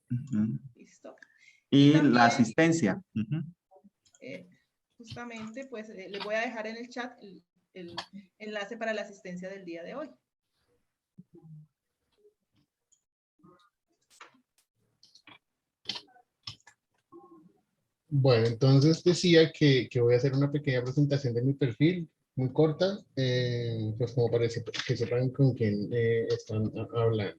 Ujú. ¿Listo? Y también, la asistencia. Justamente, pues les voy a dejar en el chat el enlace para la asistencia del día de hoy. Bueno, entonces decía que voy a hacer una pequeña presentación de mi perfil, muy corta, pues como para que sepan con quién están hablando.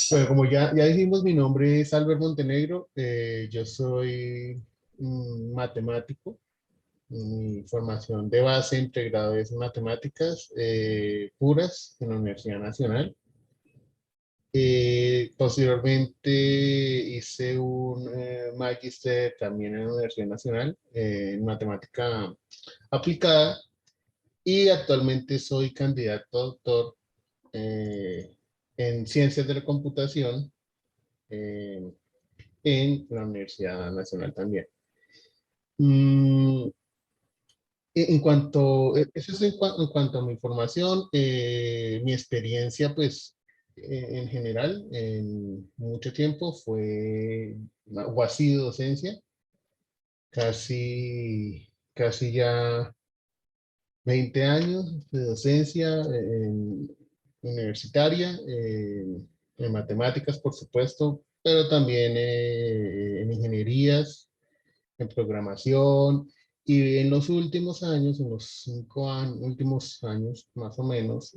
Bueno, como ya dijimos, mi nombre es Albert Montenegro, yo soy matemático, mi formación de base en pregrado es matemáticas puras en la Universidad Nacional. Posteriormente hice un magíster también en la Universidad Nacional en matemática aplicada y actualmente soy candidato a doctor en ciencias de la computación en la Universidad Nacional también. Mm, en cuanto, eso es en cuanto a mi formación, mi experiencia, pues, en general, en mucho tiempo fue, o ha sido docencia, casi ya 20 años de docencia universitaria, en matemáticas, por supuesto, pero también en ingenierías, en programación, y en los últimos años, en los últimos años más o menos,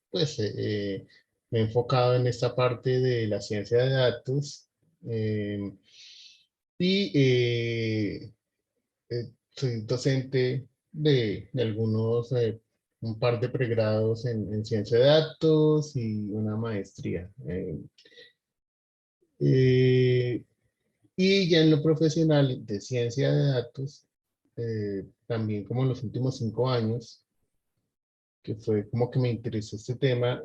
pues me he enfocado en esta parte de la ciencia de datos eh, y soy docente de algunos, un par de pregrados en ciencia de datos y una maestría. Eh, Y ya en lo profesional de ciencia de datos, también como en los últimos 5 años, que fue como que me interesó este tema,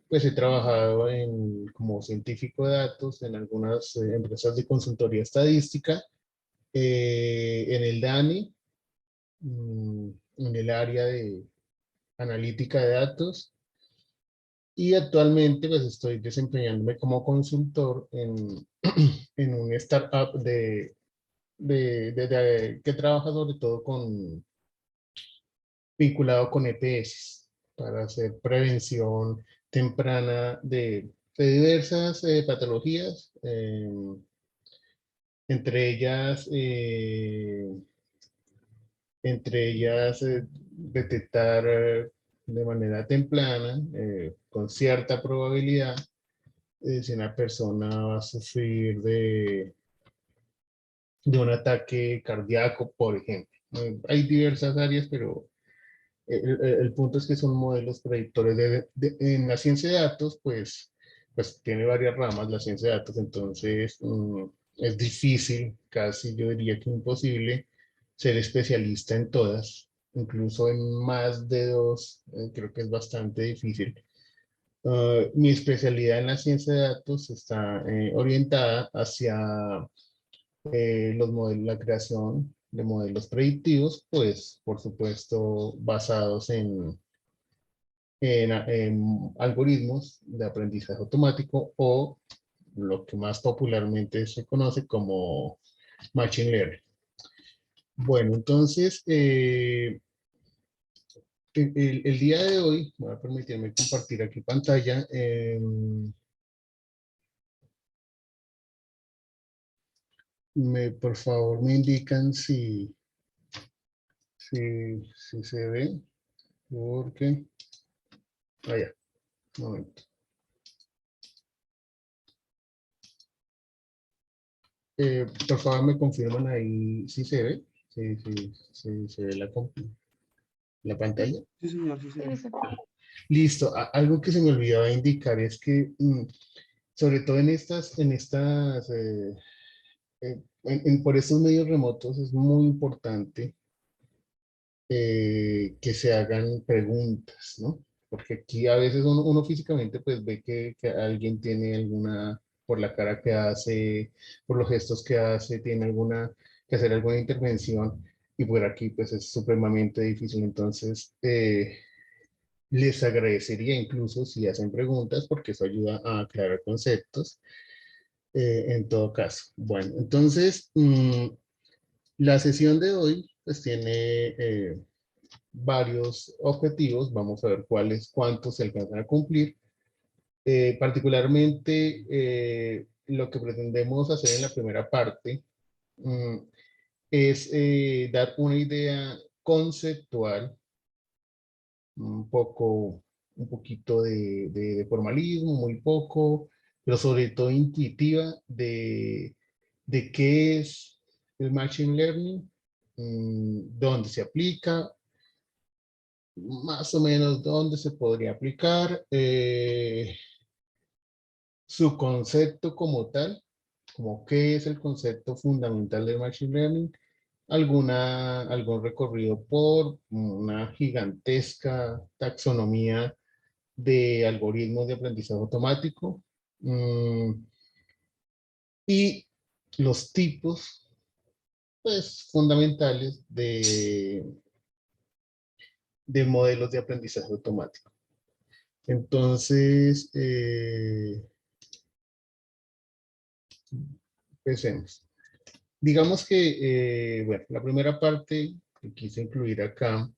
pues he trabajado como científico de datos en algunas empresas de consultoría estadística, en el DANE, en el área de analítica de datos, y actualmente pues estoy desempeñándome como consultor en un startup que trabaja sobre todo vinculado con EPS para hacer prevención temprana de diversas patologías, entre ellas, detectar de manera temprana, con cierta probabilidad, si una persona va a sufrir de un ataque cardíaco, por ejemplo. Hay diversas áreas, pero el punto es que son modelos predictores en la ciencia de datos, pues tiene varias ramas la ciencia de datos, entonces es difícil, casi yo diría que imposible, ser especialista en todas, incluso en más de dos, creo que es bastante difícil. Mi especialidad en la ciencia de datos está orientada hacia los modelos, la creación de modelos predictivos, pues por supuesto basados en algoritmos de aprendizaje automático o lo que más popularmente se conoce como Machine Learning. Bueno, entonces, el día de hoy, voy a permitirme compartir aquí pantalla. Por favor, me indican si se ve, porque... Allá, un momento. Por favor, me confirman ahí si se ve, si se ve la pantalla. Sí, señor, sí, señor. Listo. Algo que se me olvidaba indicar es que, sobre todo por estos medios remotos, es muy importante que se hagan preguntas, ¿no? Porque aquí a veces uno físicamente pues ve que alguien tiene alguna, por la cara que hace, por los gestos que hace, tiene que hacer alguna intervención, y por aquí pues es supremamente difícil. Entonces, Les agradecería incluso si hacen preguntas porque eso ayuda a aclarar conceptos en todo caso. Bueno, entonces la sesión de hoy pues tiene varios objetivos. Vamos a ver cuántos se alcanzan a cumplir. Particularmente lo que pretendemos hacer en la primera parte mm, es dar una idea conceptual, un poquito de formalismo, muy poco, pero sobre todo intuitiva de qué es el Machine Learning, dónde se aplica, más o menos dónde se podría aplicar, su concepto como tal, como qué es el concepto fundamental del Machine Learning, algún recorrido por una gigantesca taxonomía de algoritmos de aprendizaje automático y los tipos pues, fundamentales de modelos de aprendizaje automático. Entonces, empecemos. Digamos que, bueno, la primera parte que quise incluir acá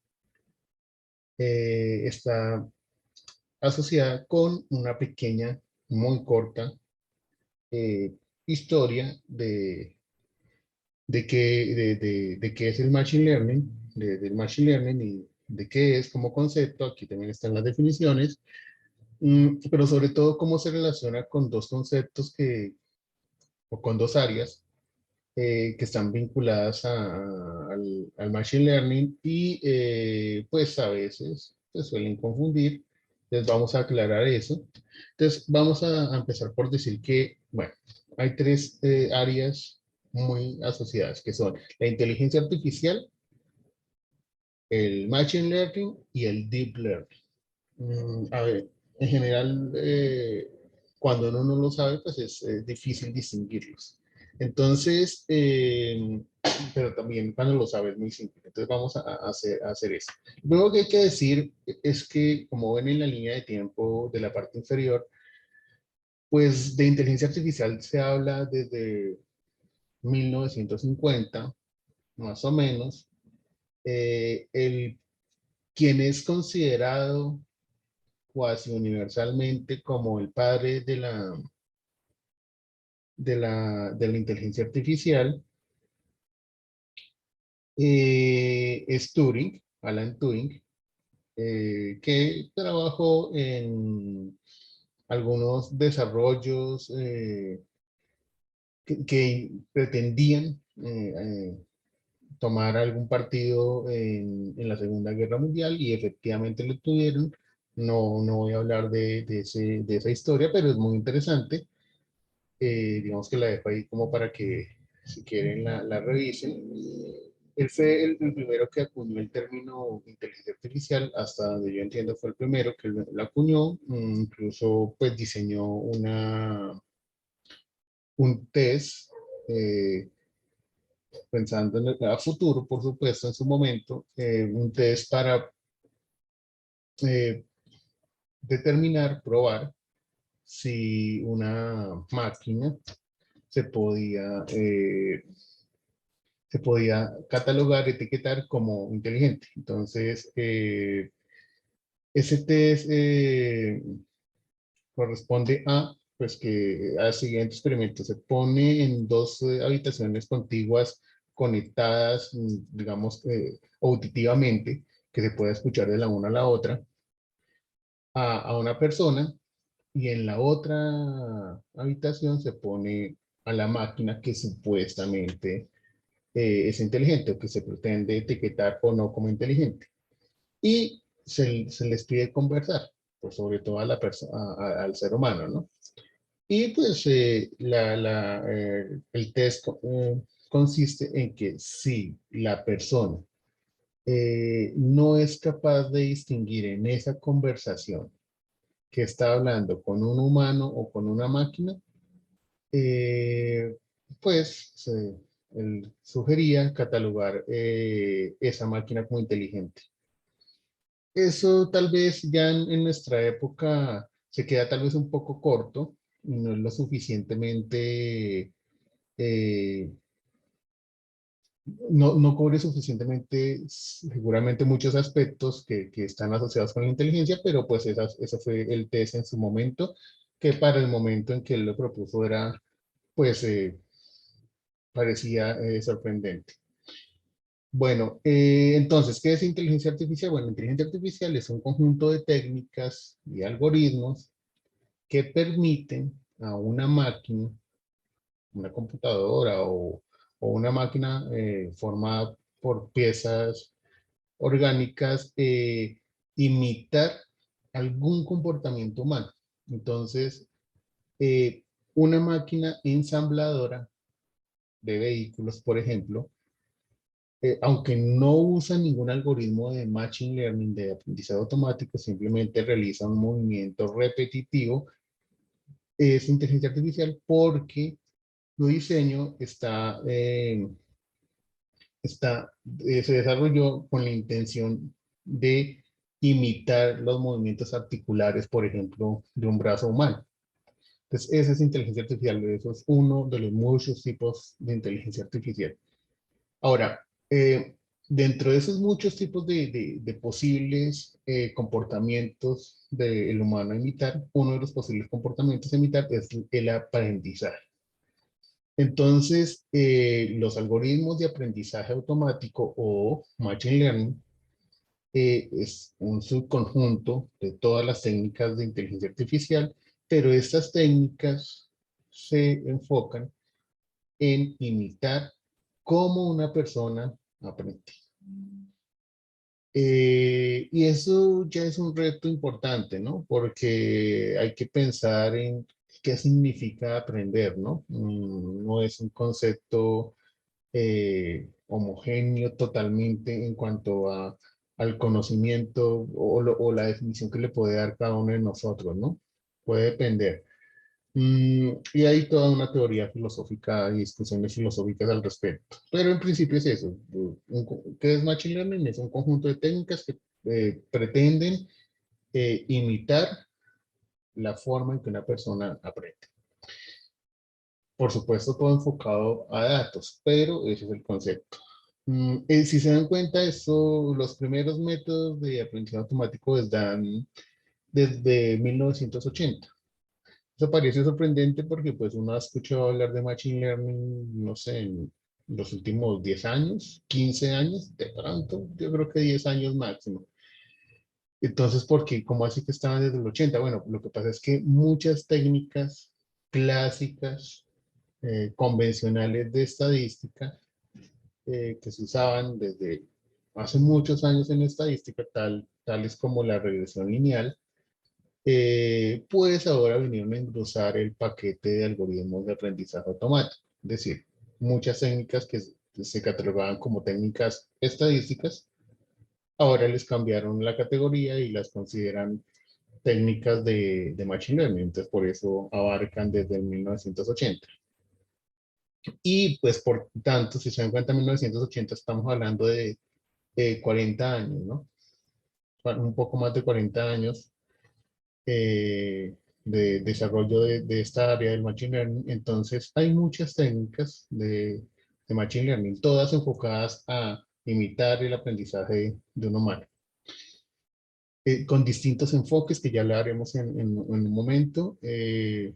está asociada con una pequeña, muy corta historia de qué es el Machine Learning, del Machine Learning y de qué es como concepto. Aquí también están las definiciones, pero sobre todo cómo se relaciona con dos conceptos o con dos áreas que están vinculadas al Machine Learning y pues a veces se suelen confundir. Entonces vamos a aclarar eso. Entonces vamos a empezar por decir que, bueno, hay tres áreas muy asociadas, que son la inteligencia artificial, el Machine Learning y el Deep Learning. A ver, en general, cuando uno no lo sabe, pues es difícil distinguirlos. Entonces, pero también cuando lo sabe es muy simple. Entonces vamos a hacer eso. Lo primero que hay que decir es que, como ven en la línea de tiempo de la parte inferior, pues de inteligencia artificial se habla desde 1950, más o menos. Quien es considerado cuasi universalmente como el padre de la inteligencia artificial, es Turing, Alan Turing, que trabajó en algunos desarrollos que pretendían tomar algún partido en la Segunda Guerra Mundial y efectivamente lo tuvieron. No voy a hablar de esa historia, pero es muy interesante. Digamos que la dejo ahí como para que si quieren la revisen. Él fue el primero que acuñó el término inteligencia artificial, hasta donde yo entiendo fue el primero que lo acuñó, incluso pues diseñó un test, pensando en el futuro, por supuesto, en su momento, un test para eh, determinar, probar si una máquina se podía se podía catalogar, etiquetar como inteligente. Entonces, ese test corresponde a, pues que al siguiente experimento se pone en dos habitaciones contiguas conectadas, digamos, auditivamente, que se pueda escuchar de la una a la otra, a una persona, y en la otra habitación se pone a la máquina que supuestamente es inteligente o que se pretende etiquetar o no como inteligente. Y se les pide conversar, pues sobre todo al ser humano, ¿no? Y pues el test consiste en que si la persona no es capaz de distinguir en esa conversación que está hablando con un humano o con una máquina, eh, pues él sugería catalogar esa máquina como inteligente. eso tal vez ya en nuestra época se queda tal vez un poco corto y no es lo suficientemente, eh, no cubre suficientemente seguramente muchos aspectos que están asociados con la inteligencia, pero pues ese fue el test en su momento, que para el momento en que él lo propuso era, pues parecía sorprendente. Bueno, entonces, ¿qué es inteligencia artificial? Bueno, inteligencia artificial es un conjunto de técnicas y algoritmos que permiten a una máquina, una computadora o una máquina formada por piezas orgánicas, imitar algún comportamiento humano. Entonces, eh, una máquina ensambladora de vehículos, por ejemplo, aunque no usa ningún algoritmo de machine learning, de aprendizaje automático, simplemente realiza un movimiento repetitivo, es inteligencia artificial porque su diseño se desarrolló con la intención de imitar los movimientos articulares, por ejemplo, de un brazo humano. Entonces, esa es inteligencia artificial, eso es uno de los muchos tipos de inteligencia artificial. Ahora, dentro de esos muchos tipos de posibles comportamientos del humano a imitar, uno de los posibles comportamientos a imitar es el aprendizaje. Entonces, los algoritmos de aprendizaje automático o machine learning es un subconjunto de todas las técnicas de inteligencia artificial, pero estas técnicas se enfocan en imitar cómo una persona aprende. Y eso ya es un reto importante, ¿no? Porque hay que pensar en qué significa aprender, ¿no? No es un concepto homogéneo totalmente en cuanto al conocimiento o la definición que le puede dar cada uno de nosotros, ¿no? Puede depender. Y hay toda una teoría filosófica y discusiones filosóficas al respecto. Pero en principio es eso. ¿Qué es Machine Learning? Es un conjunto de técnicas que pretenden imitar la forma en que una persona aprende. Por supuesto, todo enfocado a datos, pero ese es el concepto. Si se dan cuenta, los primeros métodos de aprendizaje automático dan desde 1980. Eso parece sorprendente porque pues uno ha escuchado hablar de Machine Learning, no sé, en los últimos 10 años, 15 años, de pronto, yo creo que 10 años máximo. Entonces, ¿por qué? ¿Cómo así que estaban desde el 80? Bueno, lo que pasa es que muchas técnicas clásicas, convencionales de estadística, que se usaban desde hace muchos años en estadística, tales como la regresión lineal, pues ahora vinieron a engrosar el paquete de algoritmos de aprendizaje automático. Es decir, muchas técnicas que se catalogaban como técnicas estadísticas, ahora les cambiaron la categoría y las consideran técnicas de Machine Learning. Entonces, por eso abarcan desde el 1980. Y pues, por tanto, si se dan cuenta, en 1980 estamos hablando de 40 años, ¿no? Un poco más de 40 años de desarrollo de esta área del Machine Learning. Entonces, hay muchas técnicas de Machine Learning, todas enfocadas a imitar el aprendizaje de un humano, con distintos enfoques que ya hablaremos en un momento. Es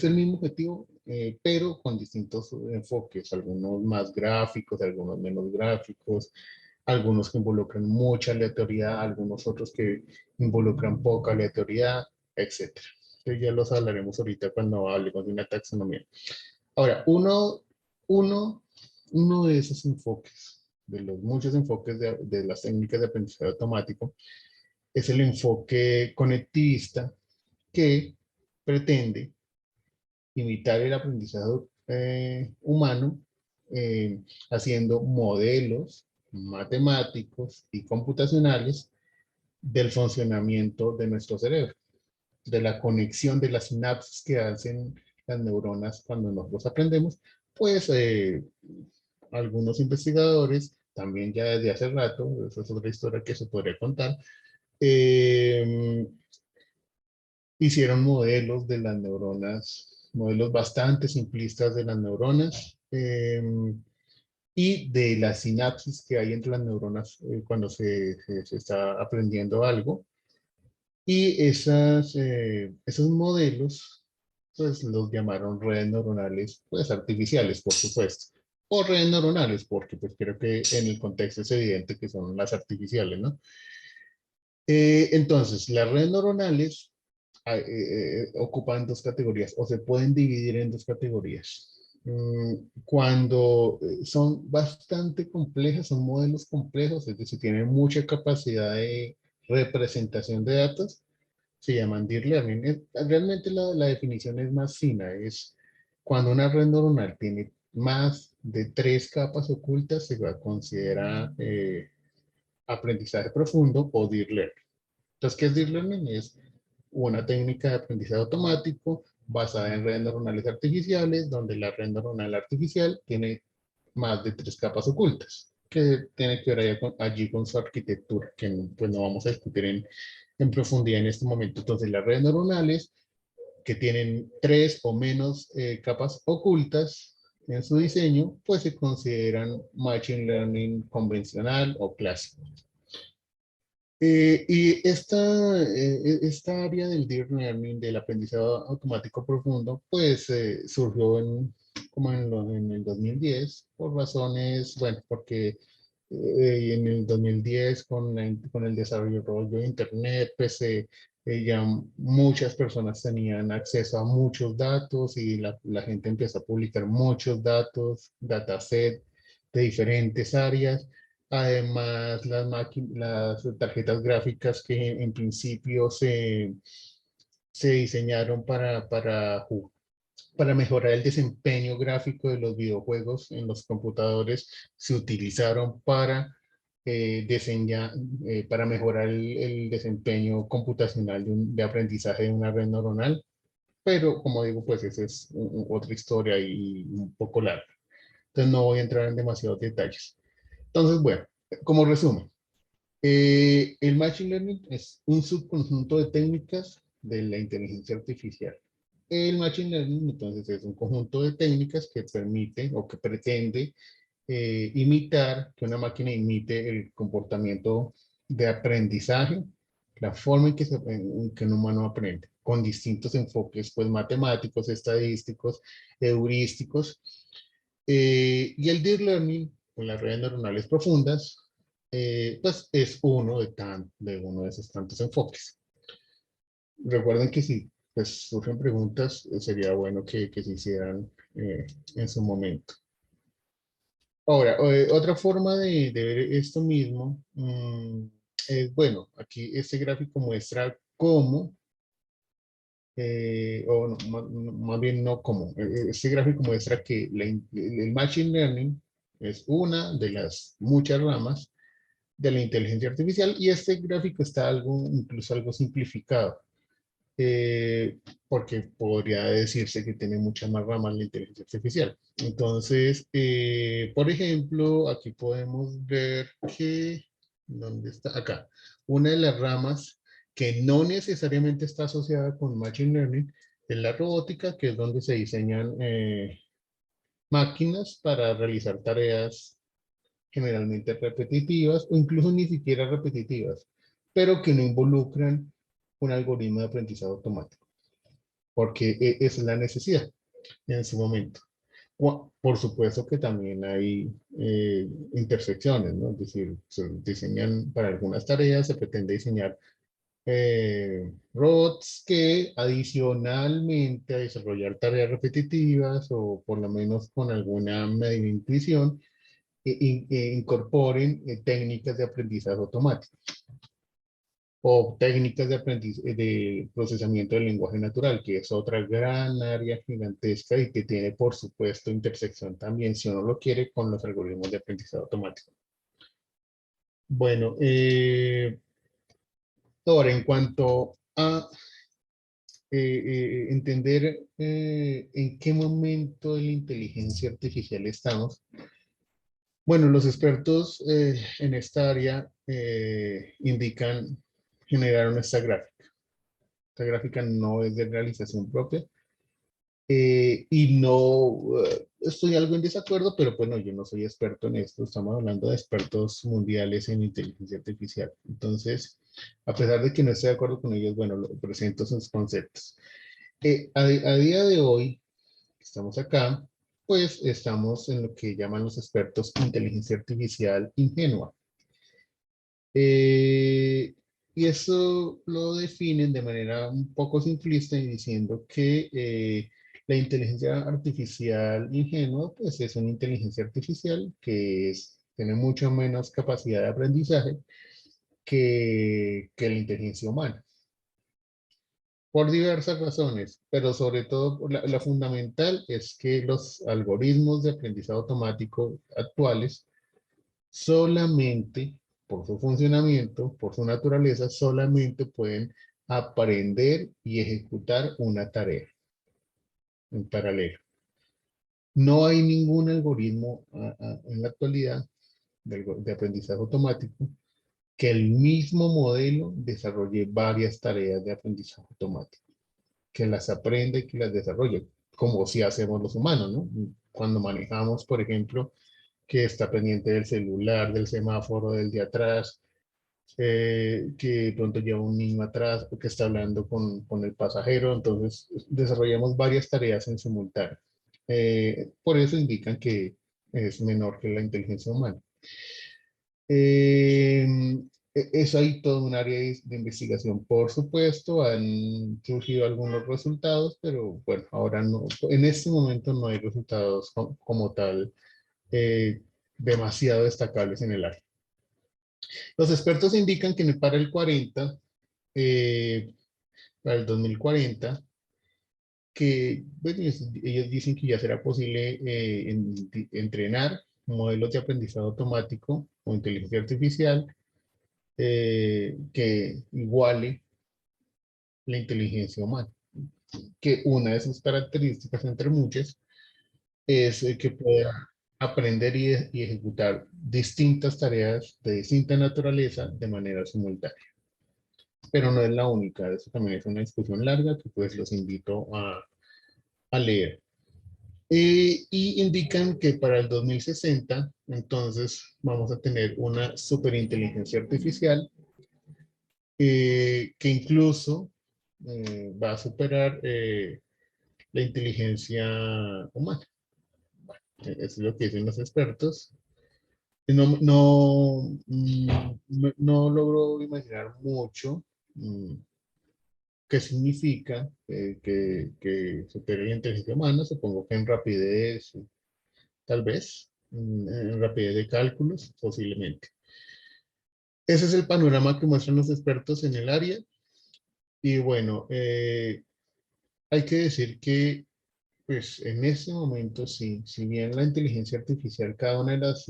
el mismo objetivo, pero con distintos enfoques, algunos más gráficos, algunos menos gráficos, algunos que involucran mucha aleatoriedad, algunos otros que involucran poca aleatoriedad, etcétera. Entonces ya los hablaremos ahorita cuando hablemos de una taxonomía. Ahora, uno, uno de esos enfoques, de los muchos enfoques de las técnicas de aprendizaje automático, es el enfoque conectivista que pretende imitar el aprendizaje humano haciendo modelos matemáticos y computacionales del funcionamiento de nuestro cerebro, de la conexión de las sinapsis que hacen las neuronas cuando nosotros aprendemos, pues algunos investigadores también ya desde hace rato, esa es otra historia que se podría contar, eh, hicieron modelos de las neuronas, modelos bastante simplistas de las neuronas, y de la sinapsis que hay entre las neuronas cuando se está aprendiendo algo. Y esos modelos, pues los llamaron redes neuronales, pues artificiales, por supuesto. O redes neuronales, porque pues creo que en el contexto es evidente que son las artificiales, ¿no? Entonces, las redes neuronales ocupan dos categorías, o se pueden dividir en dos categorías. Cuando son bastante complejas, son modelos complejos, es decir, tienen mucha capacidad de representación de datos, se llaman Deep Learning. Realmente la definición es más fina, es cuando una red neuronal tiene más de tres capas ocultas, se va a considerar aprendizaje profundo o Deep Learning. Entonces, ¿qué es Deep Learning? Es una técnica de aprendizaje automático basada en redes neuronales artificiales, donde la red neuronal artificial tiene más de tres capas ocultas, que tiene que ver allí con su arquitectura, que pues no vamos a discutir en profundidad en este momento. Entonces, las redes neuronales que tienen tres o menos capas ocultas en su diseño, pues se consideran Machine Learning convencional o clásico. Y esta área del Deep Learning, del aprendizaje automático profundo, pues surgió como en el 2010, por razones, bueno, porque en el 2010 con el desarrollo de Internet, pues ya muchas personas tenían acceso a muchos datos y la gente empezó a publicar muchos datos, dataset de diferentes áreas. Además, las tarjetas gráficas que en principio se diseñaron para mejorar el desempeño gráfico de los videojuegos en los computadores, se utilizaron diseñar, para mejorar el desempeño computacional de aprendizaje de una red neuronal. Pero, como digo, pues esa es otra historia y un poco larga. Entonces no voy a entrar en demasiados detalles. Entonces, bueno, como resumen, el Machine Learning es un subconjunto de técnicas de la inteligencia artificial. El Machine Learning, entonces, es un conjunto de técnicas que permite o que pretende imitar, que una máquina imite el comportamiento de aprendizaje, la forma en que un humano aprende, con distintos enfoques, pues matemáticos, estadísticos, heurísticos. Y el Deep Learning, con las redes neuronales profundas, pues es uno de esos tantos enfoques. Recuerden que si pues, surgen preguntas, sería bueno que se hicieran en su momento. Ahora, otra forma de ver esto mismo es, bueno, aquí este gráfico muestra cómo, o no, más bien no cómo, este gráfico muestra que el Machine Learning es una de las muchas ramas de la inteligencia artificial y este gráfico está incluso algo simplificado, porque podría decirse que tiene muchas más ramas la inteligencia artificial. Entonces, por ejemplo, aquí podemos ver que, ¿dónde está? Acá, una de las ramas que no necesariamente está asociada con Machine Learning es la robótica, que es donde se diseñan máquinas para realizar tareas generalmente repetitivas o incluso ni siquiera repetitivas, pero que no involucran un algoritmo de aprendizaje automático, porque esa es la necesidad en su momento. Por supuesto que también hay intersecciones, ¿no? Es decir, se diseñan para algunas tareas, se pretende diseñar robots que adicionalmente a desarrollar tareas repetitivas o por lo menos con alguna media intuición, incorporen técnicas de aprendizaje automático o técnicas de procesamiento del lenguaje natural, que es otra gran área gigantesca y que tiene, por supuesto, intersección también, si uno lo quiere, con los algoritmos de aprendizaje automático. Bueno, ahora, en cuanto a entender en qué momento de la inteligencia artificial estamos, Bueno, los expertos en esta área indican, generaron esta gráfica. Esta gráfica no es de realización propia, y no estoy algo en desacuerdo, pero bueno, yo no soy experto en esto, estamos hablando de expertos mundiales en inteligencia artificial. Entonces, a pesar de que no estoy de acuerdo con ellos, bueno, presento sus conceptos. A día de hoy, estamos acá, pues estamos en lo que llaman los expertos inteligencia artificial ingenua. Eh, y eso lo definen de manera un poco simplista y diciendo que la inteligencia artificial ingenua, pues es una inteligencia artificial que tiene mucho menos capacidad de aprendizaje que la inteligencia humana, por diversas razones, pero sobre todo la fundamental es que los algoritmos de aprendizaje automático actuales solamente por su funcionamiento, por su naturaleza, solamente pueden aprender y ejecutar una tarea en paralelo. No hay ningún algoritmo en la actualidad de aprendizaje automático que el mismo modelo desarrolle varias tareas de aprendizaje automático, que las aprenda y que las desarrolle, como si hacemos los humanos, ¿no? Cuando manejamos, por ejemplo, que está pendiente del celular, del semáforo, del de atrás, que de pronto lleva un niño atrás o que está hablando con el pasajero, entonces desarrollamos varias tareas en simultáneo. Por eso indican que es menor que la inteligencia humana. Eh, es ahí todo un área de investigación, por supuesto, han surgido algunos resultados, pero bueno, ahora no, en este momento no hay resultados como tal demasiado destacables en el área. Los expertos indican que para el 40, eh, para el 2040, que bueno, ellos dicen que ya será posible entrenar modelos de aprendizaje automático o inteligencia artificial que iguale la inteligencia humana. Que una de sus características, entre muchas, es que pueda aprender y ejecutar distintas tareas de distinta naturaleza de manera simultánea. Pero no es la única, eso también es una discusión larga que pues los invito a leer. Y indican que para el 2060, entonces vamos a tener una superinteligencia artificial que incluso va a superar la inteligencia humana. Eso es lo que dicen los expertos. No logro imaginar mucho qué significa que supere la inteligencia humana. Supongo que en rapidez, tal vez, en rapidez de cálculos, posiblemente. Ese es el panorama que muestran los expertos en el área. Y bueno, hay que decir que pues en este momento sí, si bien la inteligencia artificial, cada una de las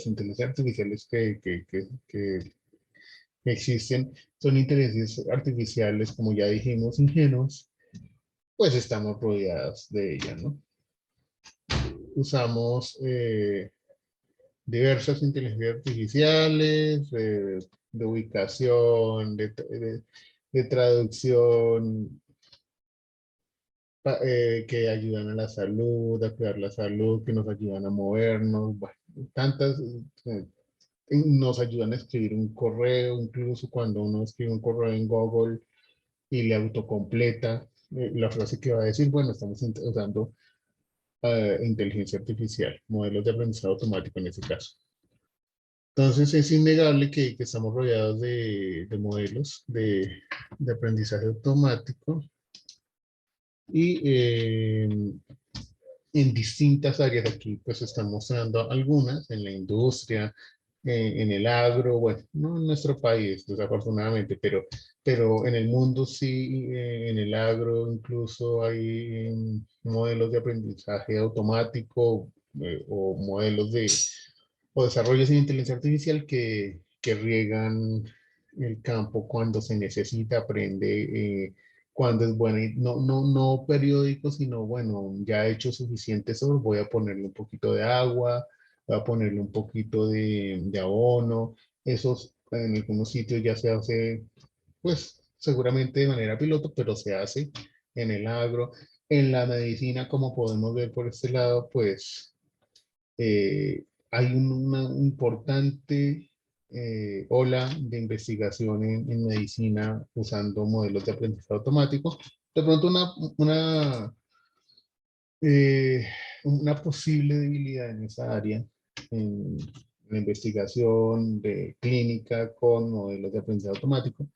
inteligencias artificiales que existen son inteligencias artificiales, como ya dijimos, ingenuas, pues estamos rodeados de ellas, ¿no? Usamos diversas inteligencias artificiales, de ubicación, de traducción, que ayudan a la salud, a cuidar la salud, que nos ayudan a movernos, bueno, tantas, nos ayudan a escribir un correo, incluso cuando uno escribe un correo en Google y le autocompleta la frase que va a decir, bueno, estamos usando inteligencia artificial, modelos de aprendizaje automático en ese caso. Entonces es innegable que estamos rodeados de modelos de aprendizaje automático y en distintas áreas. Aquí pues están mostrando algunas en la industria, en el agro, bueno, no en nuestro país desafortunadamente, pero en el mundo sí, en el agro incluso hay modelos de aprendizaje automático o modelos o desarrollos en inteligencia artificial que riegan el campo cuando se necesita, aprende. Cuando es bueno, y no periódico, sino bueno, ya he hecho suficiente sol, voy a ponerle un poquito de agua va a ponerle un poquito de abono. Esos en algunos sitios ya se hace, pues seguramente de manera piloto, pero se hace en el agro. En la medicina, como podemos ver por este lado, pues hay una importante ola de investigación en medicina usando modelos de aprendizaje automático. De pronto eh, una posible debilidad en esa área, en la investigación de clínica con modelos de aprendizaje automático,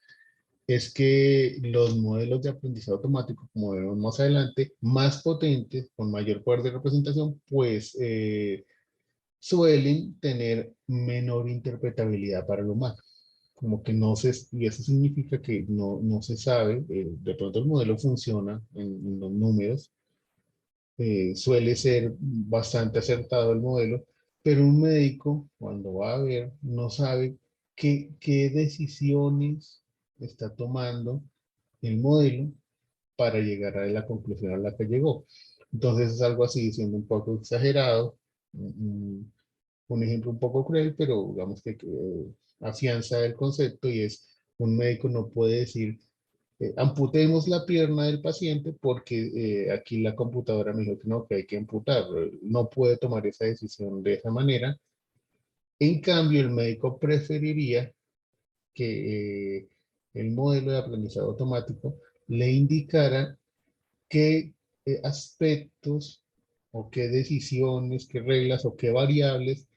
es que los modelos de aprendizaje automático, como veremos más adelante, más potentes, con mayor poder de representación, pues suelen tener menor interpretabilidad para el humano. Como que no se, y eso significa que no se sabe, de pronto el modelo funciona en los números, suele ser bastante acertado el modelo, pero un médico cuando va a ver no sabe qué decisiones está tomando el modelo para llegar a la conclusión a la que llegó. Entonces es algo así, siendo un poco exagerado, un ejemplo un poco cruel, pero digamos que afianza el concepto y es, un médico no puede decir, amputemos la pierna del paciente porque aquí la computadora me dijo que no, que hay que amputarlo. No puede tomar esa decisión de esa manera. En cambio, el médico preferiría que el modelo de aprendizaje automático le indicara qué aspectos o qué decisiones, qué reglas o qué variables,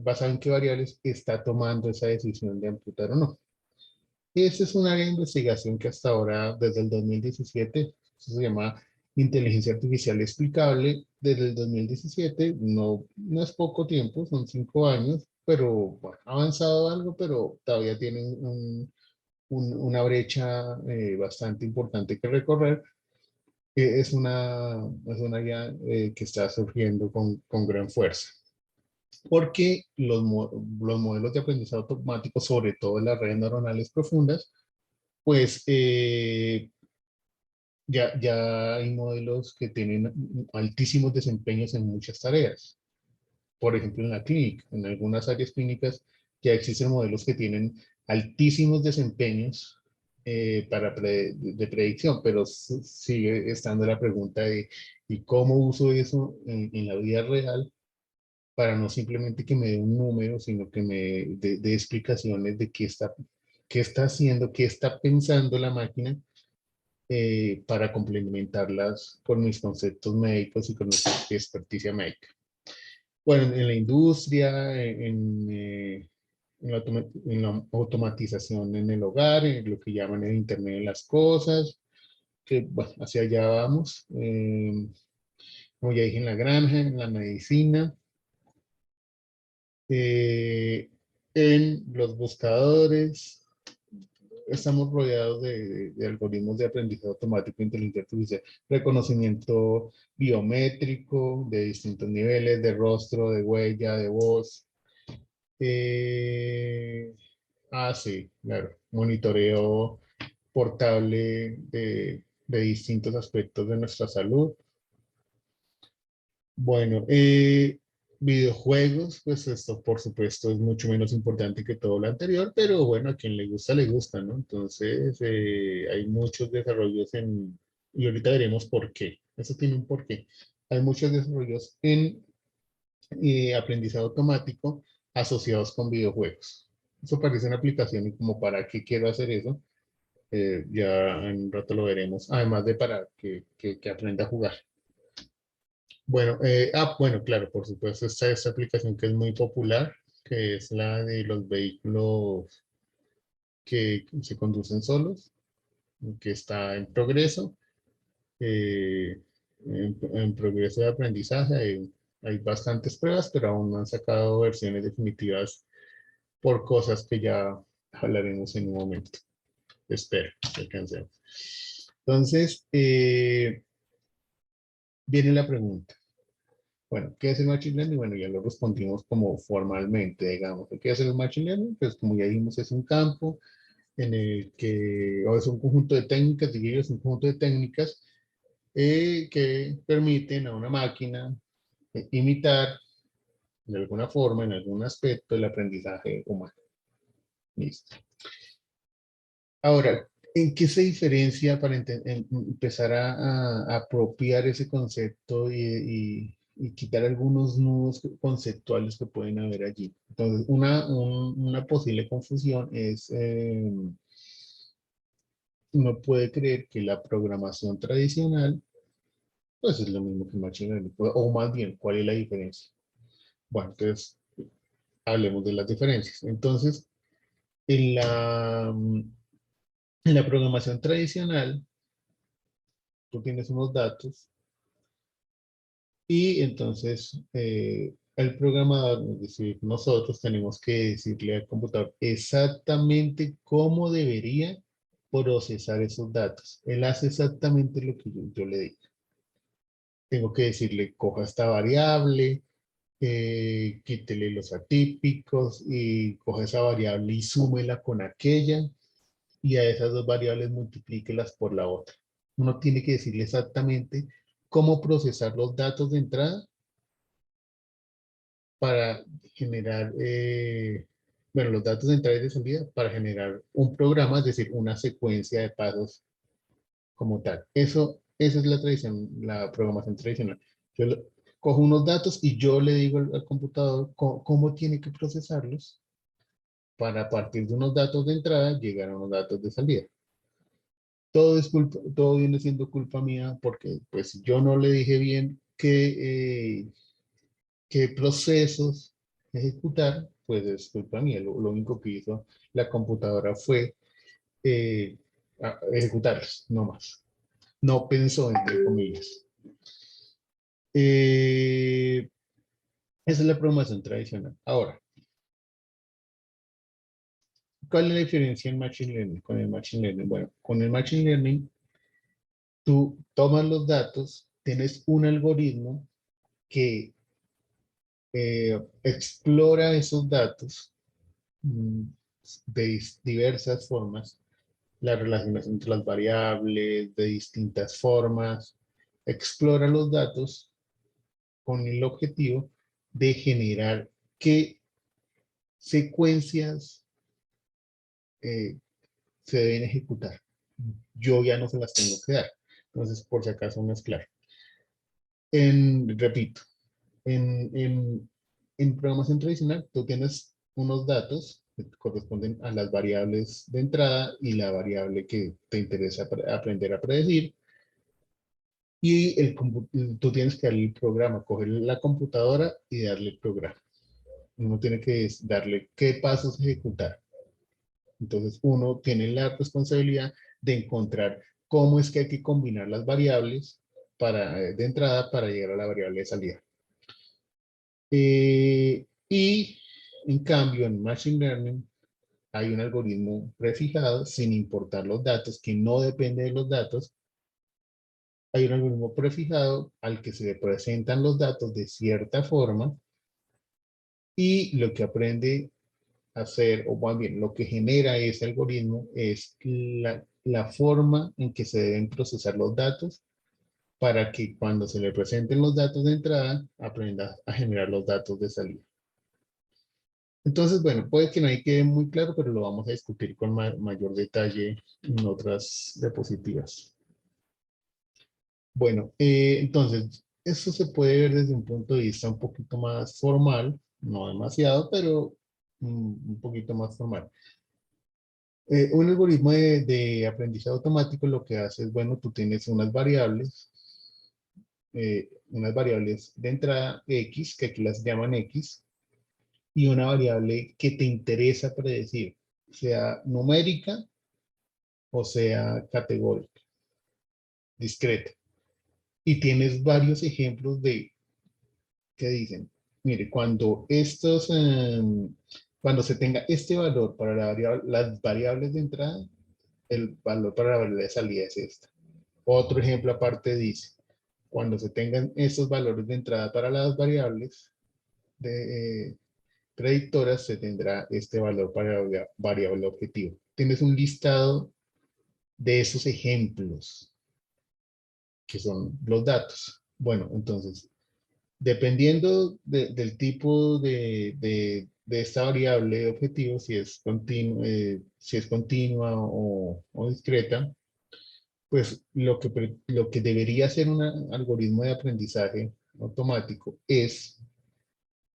basado en qué variables está tomando esa decisión de amputar o no. Esta es un área de investigación que hasta ahora, desde el 2017, se llama inteligencia artificial explicable. Desde el 2017, no es poco tiempo, son 5 años, pero bueno, ha avanzado algo, pero todavía tienen una brecha bastante importante que recorrer. Es una área que está surgiendo con gran fuerza. Porque los modelos de aprendizaje automático, sobre todo en las redes neuronales profundas, pues ya hay modelos que tienen altísimos desempeños en muchas tareas. Por ejemplo, en la clínica, en algunas áreas clínicas ya existen modelos que tienen altísimos desempeños de predicción, pero sigue estando la pregunta de ¿y cómo uso eso en la vida real para no simplemente que me dé un número, sino que me dé explicaciones de qué está haciendo, qué está pensando la máquina para complementarlas con mis conceptos médicos y con mi experticia médica? Bueno, en la industria, en la automatización en el hogar, en lo que llaman el Internet de las Cosas, que bueno, hacia allá vamos. Como ya dije, en la granja, en la medicina, eh, en los buscadores, estamos rodeados de algoritmos de aprendizaje automático, inteligencia artificial, reconocimiento biométrico de distintos niveles, de rostro, de huella, de voz. Eh, sí, claro, monitoreo portable de distintos aspectos de nuestra salud. Bueno, videojuegos, pues esto por supuesto es mucho menos importante que todo lo anterior, pero bueno, a quien le gusta, ¿no? Entonces, hay muchos desarrollos y ahorita veremos por qué. Eso tiene un porqué. Hay muchos desarrollos en aprendizaje automático asociados con videojuegos. Eso parece una aplicación y como para qué quiero hacer eso, ya en un rato lo veremos, además de para que aprenda a jugar. Bueno, bueno, claro, por supuesto, está esta aplicación que es muy popular, que es la de los vehículos que se conducen solos, que está en progreso, eh, en progreso de aprendizaje. Hay bastantes pruebas, pero aún no han sacado versiones definitivas por cosas que ya hablaremos en un momento. Espero que alcancemos. Entonces, viene la pregunta. Bueno, ¿qué es el Machine Learning? Bueno, ya lo respondimos como formalmente, digamos. ¿Qué es el Machine Learning? Pues como ya dijimos, es un campo en el que, o es un conjunto de técnicas, diría yo, es un conjunto de técnicas que permiten a una máquina imitar de alguna forma, en algún aspecto, el aprendizaje humano. Listo. Ahora, ¿en qué se diferencia para empezar a apropiar ese concepto y quitar algunos nudos conceptuales que pueden haber allí? Entonces, una posible confusión es, uno puede creer que la programación tradicional, pues es lo mismo que Machine Learning, o más bien, ¿cuál es la diferencia? Bueno, entonces, hablemos de las diferencias. Entonces, en en la programación tradicional, tú tienes unos datos y entonces el programador, es decir, nosotros tenemos que decirle al computador exactamente cómo debería procesar esos datos. Él hace exactamente lo que yo le digo. Tengo que decirle, coja esta variable, quítele los atípicos y coja esa variable y súmela con aquella y a esas dos variables multiplíquelas por la otra. Uno tiene que decirle exactamente cómo procesar los datos de entrada para generar, bueno, los datos de entrada y de salida para generar un programa, es decir, una secuencia de pasos como tal. Esa es la tradición, la programación tradicional. Yo cojo unos datos y yo le digo al computador cómo tiene que procesarlos para a partir de unos datos de entrada llegar a unos datos de salida. Todo es culpa, todo viene siendo culpa mía porque pues yo no le dije bien qué procesos ejecutar, pues es culpa mía. Lo único que hizo la computadora fue eh, ejecutarlos, no más. No pensó, entre comillas. Eh, Esa es la programación tradicional. Ahora, ¿cuál es la diferencia en Machine Learning con el Machine Learning? Bueno, con el Machine Learning, tú tomas los datos, tienes un algoritmo que explora esos datos mm, de diversas formas, las relaciones entre las variables, de distintas formas, explora los datos con el objetivo de generar qué secuencias eh, se deben ejecutar. Yo ya no se las tengo que dar. Entonces, por si acaso no es claro. Repito, en programación tradicional, tú tienes unos datos que corresponden a las variables de entrada y la variable que te interesa aprender a predecir. Y tú tienes que darle el programa, coger la computadora y darle el programa. Uno tiene que darle qué pasos ejecutar. Entonces, uno tiene la responsabilidad de encontrar cómo es que hay que combinar las variables de entrada para llegar a la variable de salida. Y en cambio, en Machine Learning hay un algoritmo prefijado sin importar los datos, que no depende de los datos. Hay un algoritmo prefijado al que se le presentan los datos de cierta forma y lo que aprende a hacer, o más bien, lo que genera ese algoritmo es la forma en que se deben procesar los datos para que cuando se le presenten los datos de entrada, aprenda a generar los datos de salida. Entonces, bueno, puede que no ahí quede muy claro, pero lo vamos a discutir con mayor detalle en otras diapositivas. Bueno, entonces, eso se puede ver desde un punto de vista un poquito más formal, no demasiado, pero un poquito más formal. Un algoritmo de aprendizaje automático lo que hace es, bueno, tú tienes unas variables de entrada X, que aquí las llaman X, y una variable que te interesa predecir, sea numérica o sea categórica, discreta. Y tienes varios ejemplos de que dicen, mire, cuando se tenga este valor para las variables de entrada, el valor para la variable de salida es esta. Otro ejemplo aparte dice, cuando se tengan estos valores de entrada para las variables predictoras, se tendrá este valor para la variable objetivo. Tienes un listado de esos ejemplos, que son los datos. Bueno, entonces, Dependiendo del tipo de esta variable de objetivo, si es continua o discreta, pues lo que debería ser un algoritmo de aprendizaje automático es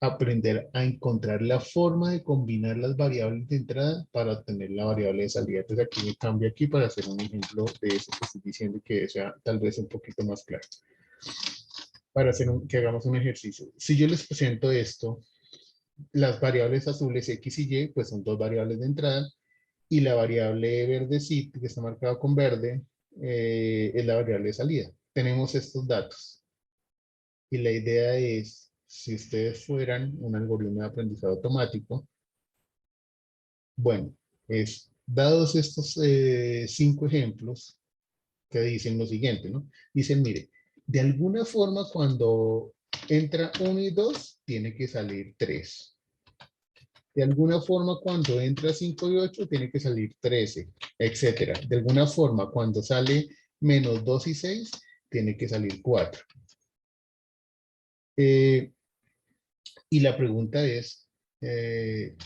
aprender a encontrar la forma de combinar las variables de entrada para obtener la variable de salida. Entonces aquí me cambio aquí para hacer un ejemplo de eso que estoy diciendo que sea tal vez un poquito más claro. Para que hagamos un ejercicio. Si yo les presento esto, las variables azules X y Y, pues son dos variables de entrada, y la variable verdecita, que está marcada con verde, es la variable de salida. Tenemos estos datos. Y la idea es, si ustedes fueran un algoritmo de aprendizaje automático, bueno, dados estos 5 ejemplos que dicen lo siguiente, ¿no? Dicen, mire, de alguna forma cuando entra 1 y 2, tiene que salir 3. De alguna forma, cuando entra 5 y 8, tiene que salir 13, etcétera. De alguna forma, cuando sale menos 2 y 6, tiene que salir 4. Y la pregunta es,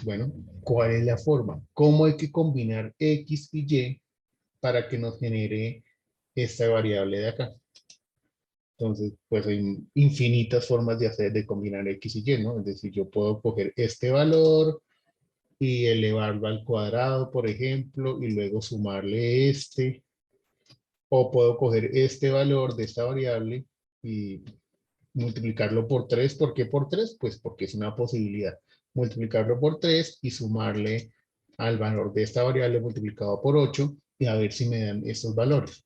bueno, ¿cuál es la forma? ¿Cómo hay que combinar X y Y para que nos genere esta variable de acá? Entonces, pues hay infinitas formas de combinar X y Y, ¿no? Es decir, yo puedo coger este valor y elevarlo al cuadrado, por ejemplo, y luego sumarle este, o puedo coger este valor de esta variable y multiplicarlo por 3. ¿Por qué por 3? Pues porque es una posibilidad. Multiplicarlo por 3 y sumarle al valor de esta variable multiplicado por 8 y a ver si me dan estos valores.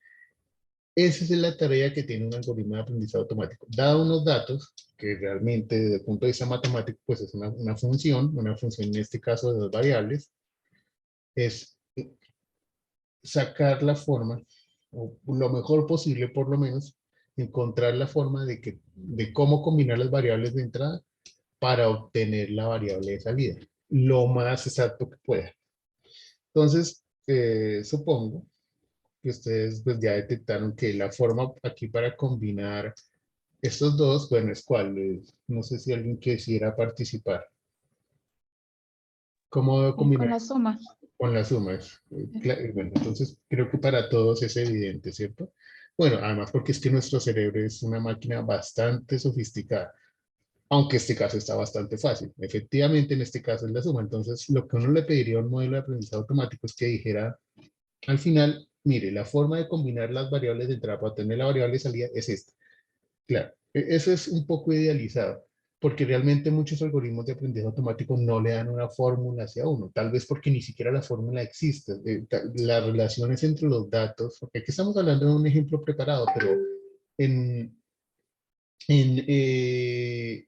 Esa es la tarea que tiene un algoritmo de aprendizaje automático. Dado unos datos, que realmente desde el punto de vista matemático, pues es una función en este caso de dos variables, es sacar la forma, o lo mejor posible por lo menos, encontrar la forma de cómo combinar las variables de entrada para obtener la variable de salida, lo más exacto que pueda. Entonces, supongo que ustedes pues ya detectaron que la forma aquí para combinar estos dos, bueno, es cuál. No sé si alguien quisiera participar. ¿Cómo debo Con combinar la suma. con las sumas? Bueno, entonces creo que para todos es evidente, ¿cierto? Bueno, además porque es que nuestro cerebro es una máquina bastante sofisticada, aunque este caso está bastante fácil. Efectivamente, en este caso es la suma. Entonces, lo que uno le pediría a un modelo de aprendizaje automático es que dijera, al final, mire, la forma de combinar las variables de entrada para obtener la variable de salida es esta. Claro, eso es un poco idealizado, porque realmente muchos algoritmos de aprendizaje automático no le dan una fórmula hacia uno, tal vez porque ni siquiera la fórmula existe. Las relaciones entre los datos, porque aquí estamos hablando de un ejemplo preparado, pero en, en, eh,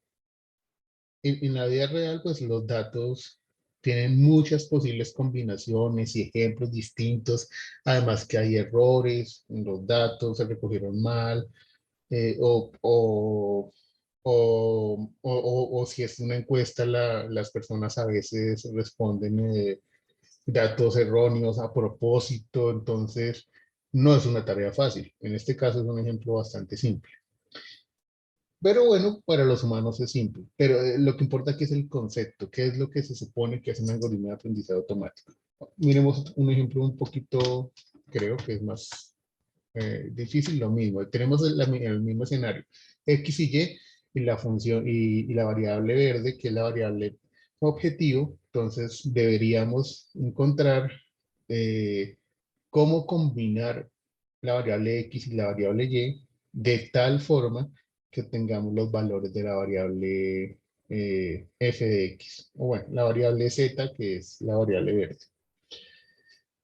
en la vida real, pues los datos tienen muchas posibles combinaciones y ejemplos distintos, además que hay errores en los datos, se recogieron mal, eh, o, o, o si es una encuesta, las personas a veces responden datos erróneos a propósito, entonces no es una tarea fácil. En este caso es un ejemplo bastante simple. Pero bueno, para los humanos es simple. Pero lo que importa aquí es el concepto, qué es lo que se supone que es un algoritmo de aprendizaje automático. Miremos un ejemplo un poquito, creo que es más difícil, lo mismo. Tenemos el mismo escenario, X y Y, y la función y la variable verde, que es la variable objetivo. Entonces deberíamos encontrar eh, cómo combinar la variable X y la variable Y de tal forma que tengamos los valores de la variable f de X, o bueno, la variable Z, que es la variable verde.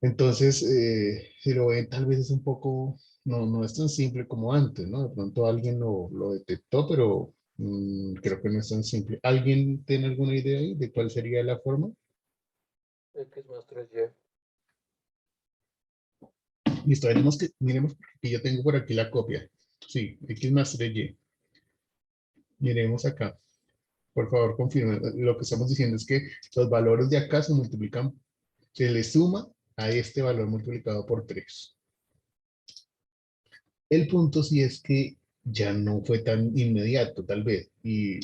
Entonces, si lo ven, tal vez es un poco, no es tan simple como antes, ¿no? De pronto alguien lo detectó, pero creo que no es tan simple. ¿Alguien tiene alguna idea ahí de cuál sería la forma? X más 3Y. Listo, miremos, que yo tengo por aquí la copia. Sí, X más 3Y. Miremos acá. Por favor, confirmen. Lo que estamos diciendo es que los valores de acá se multiplican, se le suma a este valor multiplicado por 3. El punto sí es que ya no fue tan inmediato, tal vez. Y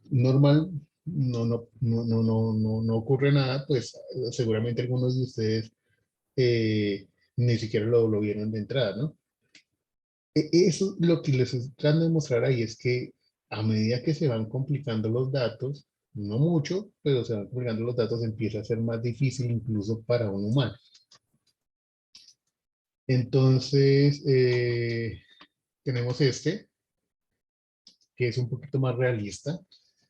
normal, no ocurre nada, pues seguramente algunos de ustedes ni siquiera lo vieron de entrada, ¿no? Eso lo que les estoy tratando de mostrar ahí es que a medida que se van complicando los datos, no mucho, pero se van complicando los datos, empieza a ser más difícil incluso para un humano. Entonces, tenemos este, que es un poquito más realista.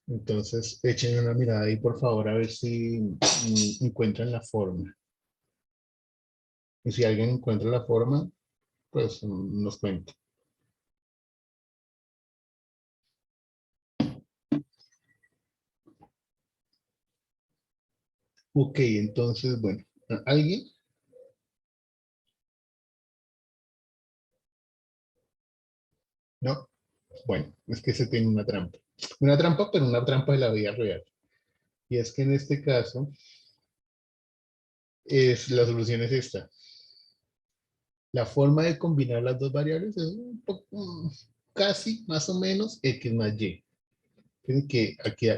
Entonces, echen una mirada ahí, por favor, a ver si encuentran la forma. Y si alguien encuentra la forma, pues nos cuenta. Ok, entonces, bueno, ¿alguien? ¿No? Bueno, es que se tiene una trampa. Una trampa, pero una trampa de la vida real. Y es que en este caso, la solución es esta. La forma de combinar las dos variables es un poco, casi, más o menos, x más y. Tienen que aquí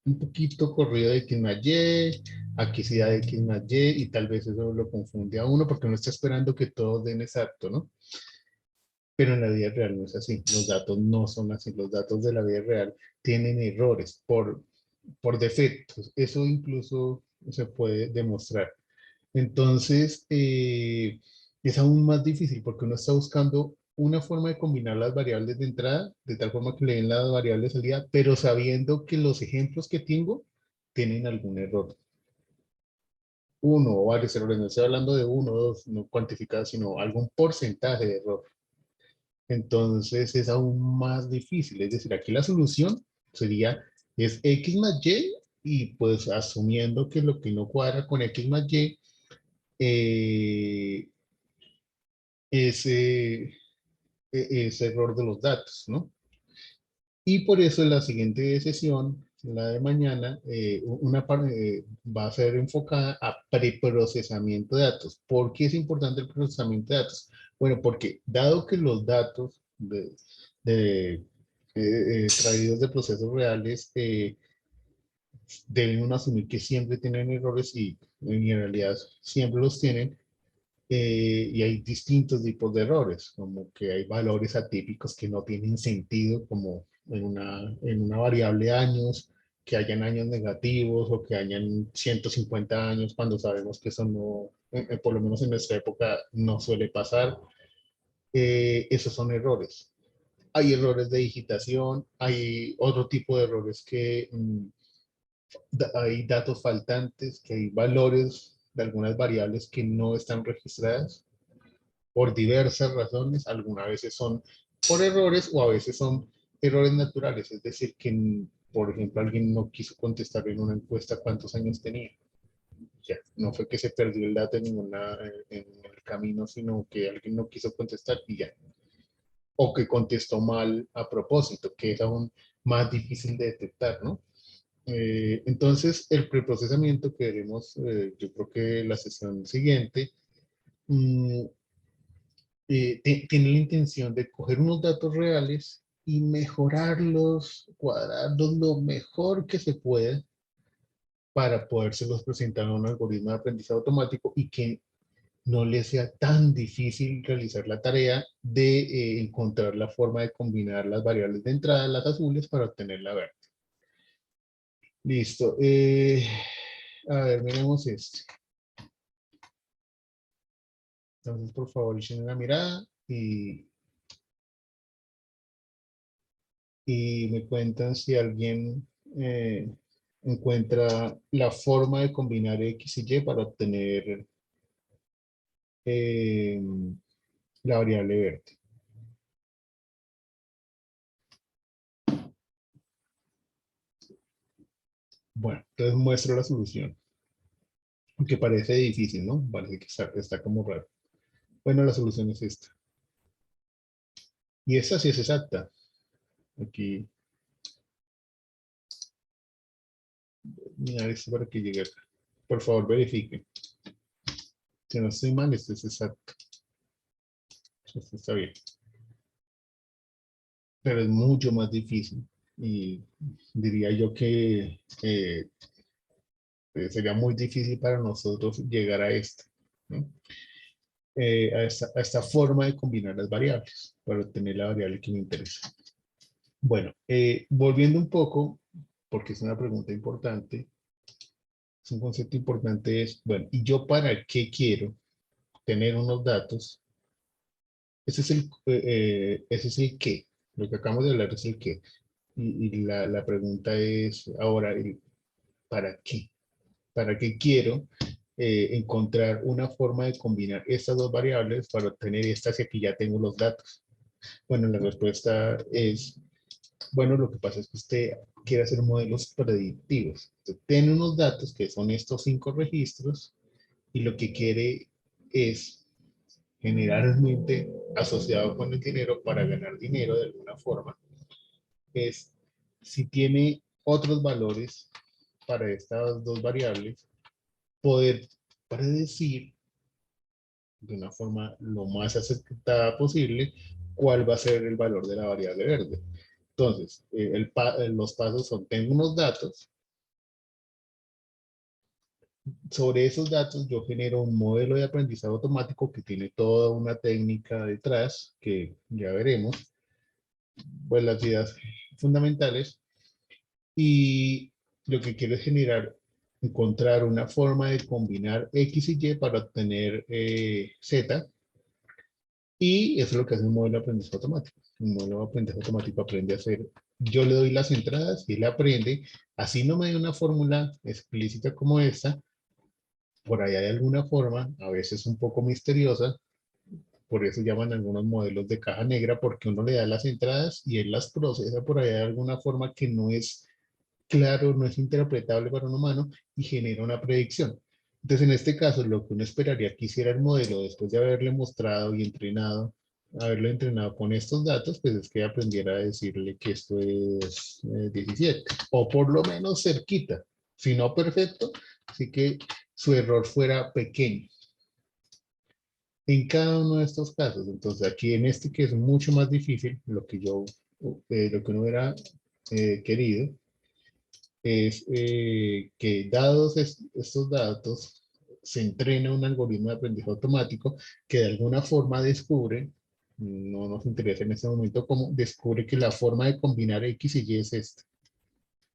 un poquito corrido de x más y, aquí sí da de x más y tal vez eso lo confunde a uno porque uno está esperando que todos den exacto, ¿no? Pero en la vida real no es así. Los datos no son así. Los datos de la vida real tienen errores por defecto. Eso incluso se puede demostrar. Entonces, es aún más difícil porque uno está buscando una forma de combinar las variables de entrada, de tal forma que le den las variables de salida, pero sabiendo que los ejemplos que tengo tienen algún error. Uno o varios errores, no estoy hablando de uno o dos, no cuantificados, sino algún porcentaje de error. Entonces es aún más difícil. Es decir, aquí la solución sería, es x más y pues asumiendo que lo que no cuadra con x más y eh, es ese error de los datos, ¿no? Y por eso en la siguiente sesión, la de mañana, una parte va a ser enfocada a preprocesamiento de datos. ¿Por qué es importante el procesamiento de datos? Bueno, porque dado que los datos traídos de procesos reales deben uno asumir que siempre tienen errores y en realidad siempre los tienen, y hay distintos tipos de errores, como que hay valores atípicos que no tienen sentido, como en una variable años, que hayan años negativos o que hayan 150 años cuando sabemos que eso no, por lo menos en nuestra época, no suele pasar. Esos son errores. Hay errores de digitación, hay otro tipo de errores que hay datos faltantes, que hay valores de algunas variables que no están registradas por diversas razones, algunas veces son por errores o a veces son errores naturales, es decir, que por ejemplo alguien no quiso contestar en una encuesta cuántos años tenía. Ya, no fue que se perdió el dato en el camino, sino que alguien no quiso contestar y ya. O que contestó mal a propósito, que es aún más difícil de detectar, ¿no? Entonces, el preprocesamiento que veremos, yo creo que la sesión siguiente, mm, tiene la intención de coger unos datos reales y mejorarlos, cuadrarlos lo mejor que se pueda para podérselos presentar a un algoritmo de aprendizaje automático y que no le sea tan difícil realizar la tarea de encontrar la forma de combinar las variables de entrada, las azules, para obtener la verde. Listo. A ver, miremos este. Entonces, por favor, echen una mirada y me cuentan si alguien encuentra la forma de combinar X y Y para obtener eh, la variable verde. Bueno, entonces muestro la solución, aunque parece difícil, ¿no? Parece que está como raro. Bueno, la solución es esta. Y esta sí es exacta. Aquí, mirar esto para que llegue acá. Por favor, verifiquen. Si no estoy mal, esto es exacto. Esto está bien. pero es mucho más difícil. Y diría yo que sería muy difícil para nosotros llegar a esto, ¿no? A esta forma de combinar las variables para obtener la variable que me interesa. Bueno, volviendo un poco, porque es una pregunta importante, es un concepto importante, es, bueno, ¿y yo para qué quiero tener unos datos? Ese es el qué. Lo que acabamos de hablar es el qué. Y la pregunta es ahora, ¿para qué? ¿Para qué quiero encontrar una forma de combinar estas dos variables para obtener estas y aquí ya tengo los datos? Bueno, la respuesta es, bueno, lo que pasa es que usted quiere hacer modelos predictivos. Usted tiene unos datos que son estos 5 registros y lo que quiere es generalmente asociado con el dinero para ganar dinero de alguna forma, es si tiene otros valores para estas dos variables, poder predecir de una forma lo más acertada posible cuál va a ser el valor de la variable verde. Entonces, los pasos son, tengo unos datos, sobre esos datos yo genero un modelo de aprendizaje automático que tiene toda una técnica detrás que ya veremos, pues las ideas fundamentales, y lo que quiero es generar, encontrar una forma de combinar X y Y para obtener Z, y eso es lo que hace un modelo de aprendizaje automático. Un modelo de aprendizaje automático aprende a hacer, yo le doy las entradas y él aprende, así no me dé una fórmula explícita como esta, por ahí hay alguna forma, a veces un poco misteriosa, por eso llaman algunos modelos de caja negra, porque uno le da las entradas y él las procesa por ahí de alguna forma que no es claro, no es interpretable para un humano y genera una predicción. Entonces, en este caso, lo que uno esperaría que hiciera el modelo después de haberle mostrado y entrenado, haberlo entrenado con estos datos, pues es que aprendiera a decirle que esto es 17, o por lo menos cerquita, si no perfecto, así que su error fuera pequeño. En cada uno de estos casos, entonces aquí en este que es mucho más difícil, lo que uno hubiera querido, es que dados estos datos, se entrena un algoritmo de aprendizaje automático que de alguna forma descubre, no nos interesa en este momento cómo, descubre que la forma de combinar X y Y es esta.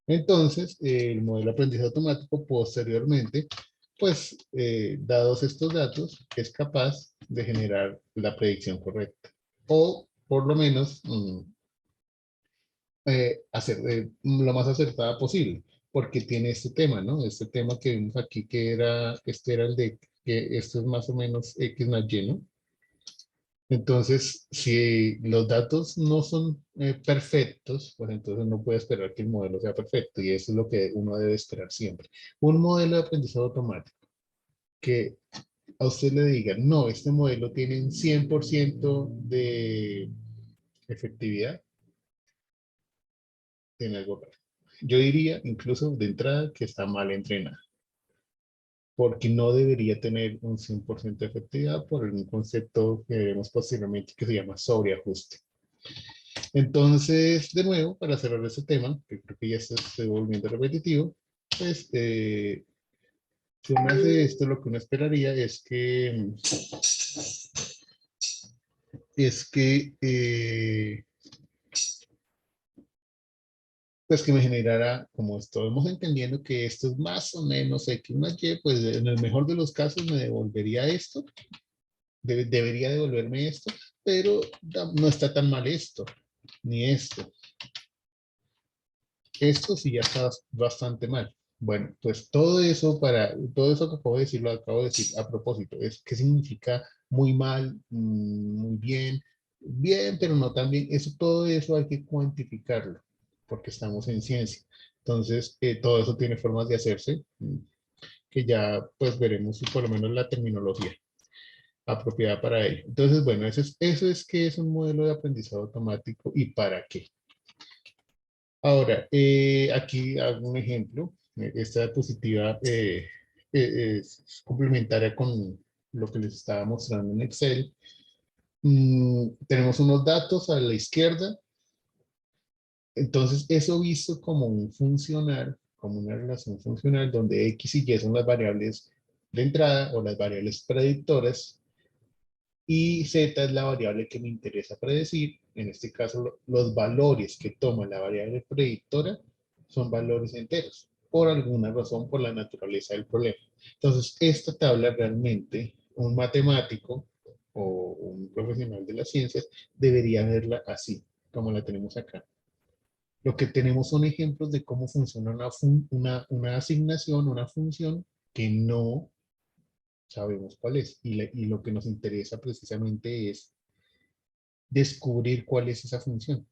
Entonces, el modelo de aprendizaje automático posteriormente, pues, dados estos datos, es capaz de generar la predicción correcta. O, por lo menos, hacer lo más acertada posible, porque tiene este tema, ¿no? Este tema que vimos aquí, que era, este era el de que esto es más o menos X más Y, ¿no? Entonces, si los datos no son perfectos, pues entonces no puede esperar que el modelo sea perfecto, y eso es lo que uno debe esperar siempre. Un modelo de aprendizaje automático que a usted le diga, no, este modelo tiene un 100% de efectividad, tiene algo raro. Yo diría, incluso de entrada, que está mal entrenada, porque no debería tener un 100% de efectividad por un concepto que veremos posteriormente que se llama sobreajuste. Entonces, de nuevo, para cerrar este tema, que creo que ya se está volviendo repetitivo, pues, si uno hace esto, lo que uno esperaría es que pues que me generara, como estamos entendiendo que esto es más o menos X más Y, pues en el mejor de los casos me devolvería esto, debería devolverme esto, pero no está tan mal esto, ni esto. Esto sí ya está bastante mal. Bueno, pues todo eso que acabo de decir, lo acabo de decir a propósito, es qué significa muy mal, muy bien, bien, pero no tan bien. Todo eso hay que cuantificarlo, porque estamos en ciencia. Entonces, todo eso tiene formas de hacerse, que ya pues veremos por lo menos la terminología apropiada para ello. Entonces, bueno, eso es que es un modelo de aprendizaje automático y para qué. Ahora, aquí hago un ejemplo. Esta diapositiva es complementaria con lo que les estaba mostrando en Excel. Tenemos unos datos a la izquierda Entonces, eso visto como un funcional, como una relación funcional donde X y Y son las variables de entrada o las variables predictoras y Z es la variable que me interesa predecir. En este caso, los valores que toma la variable predictora son valores enteros, por alguna razón, por la naturaleza del problema. Entonces, esta tabla realmente, un matemático o un profesional de las ciencias debería verla así, como la tenemos acá. Lo que tenemos son ejemplos de cómo funciona una asignación, una función que no sabemos cuál es. Y lo que nos interesa precisamente es descubrir cuál es esa función.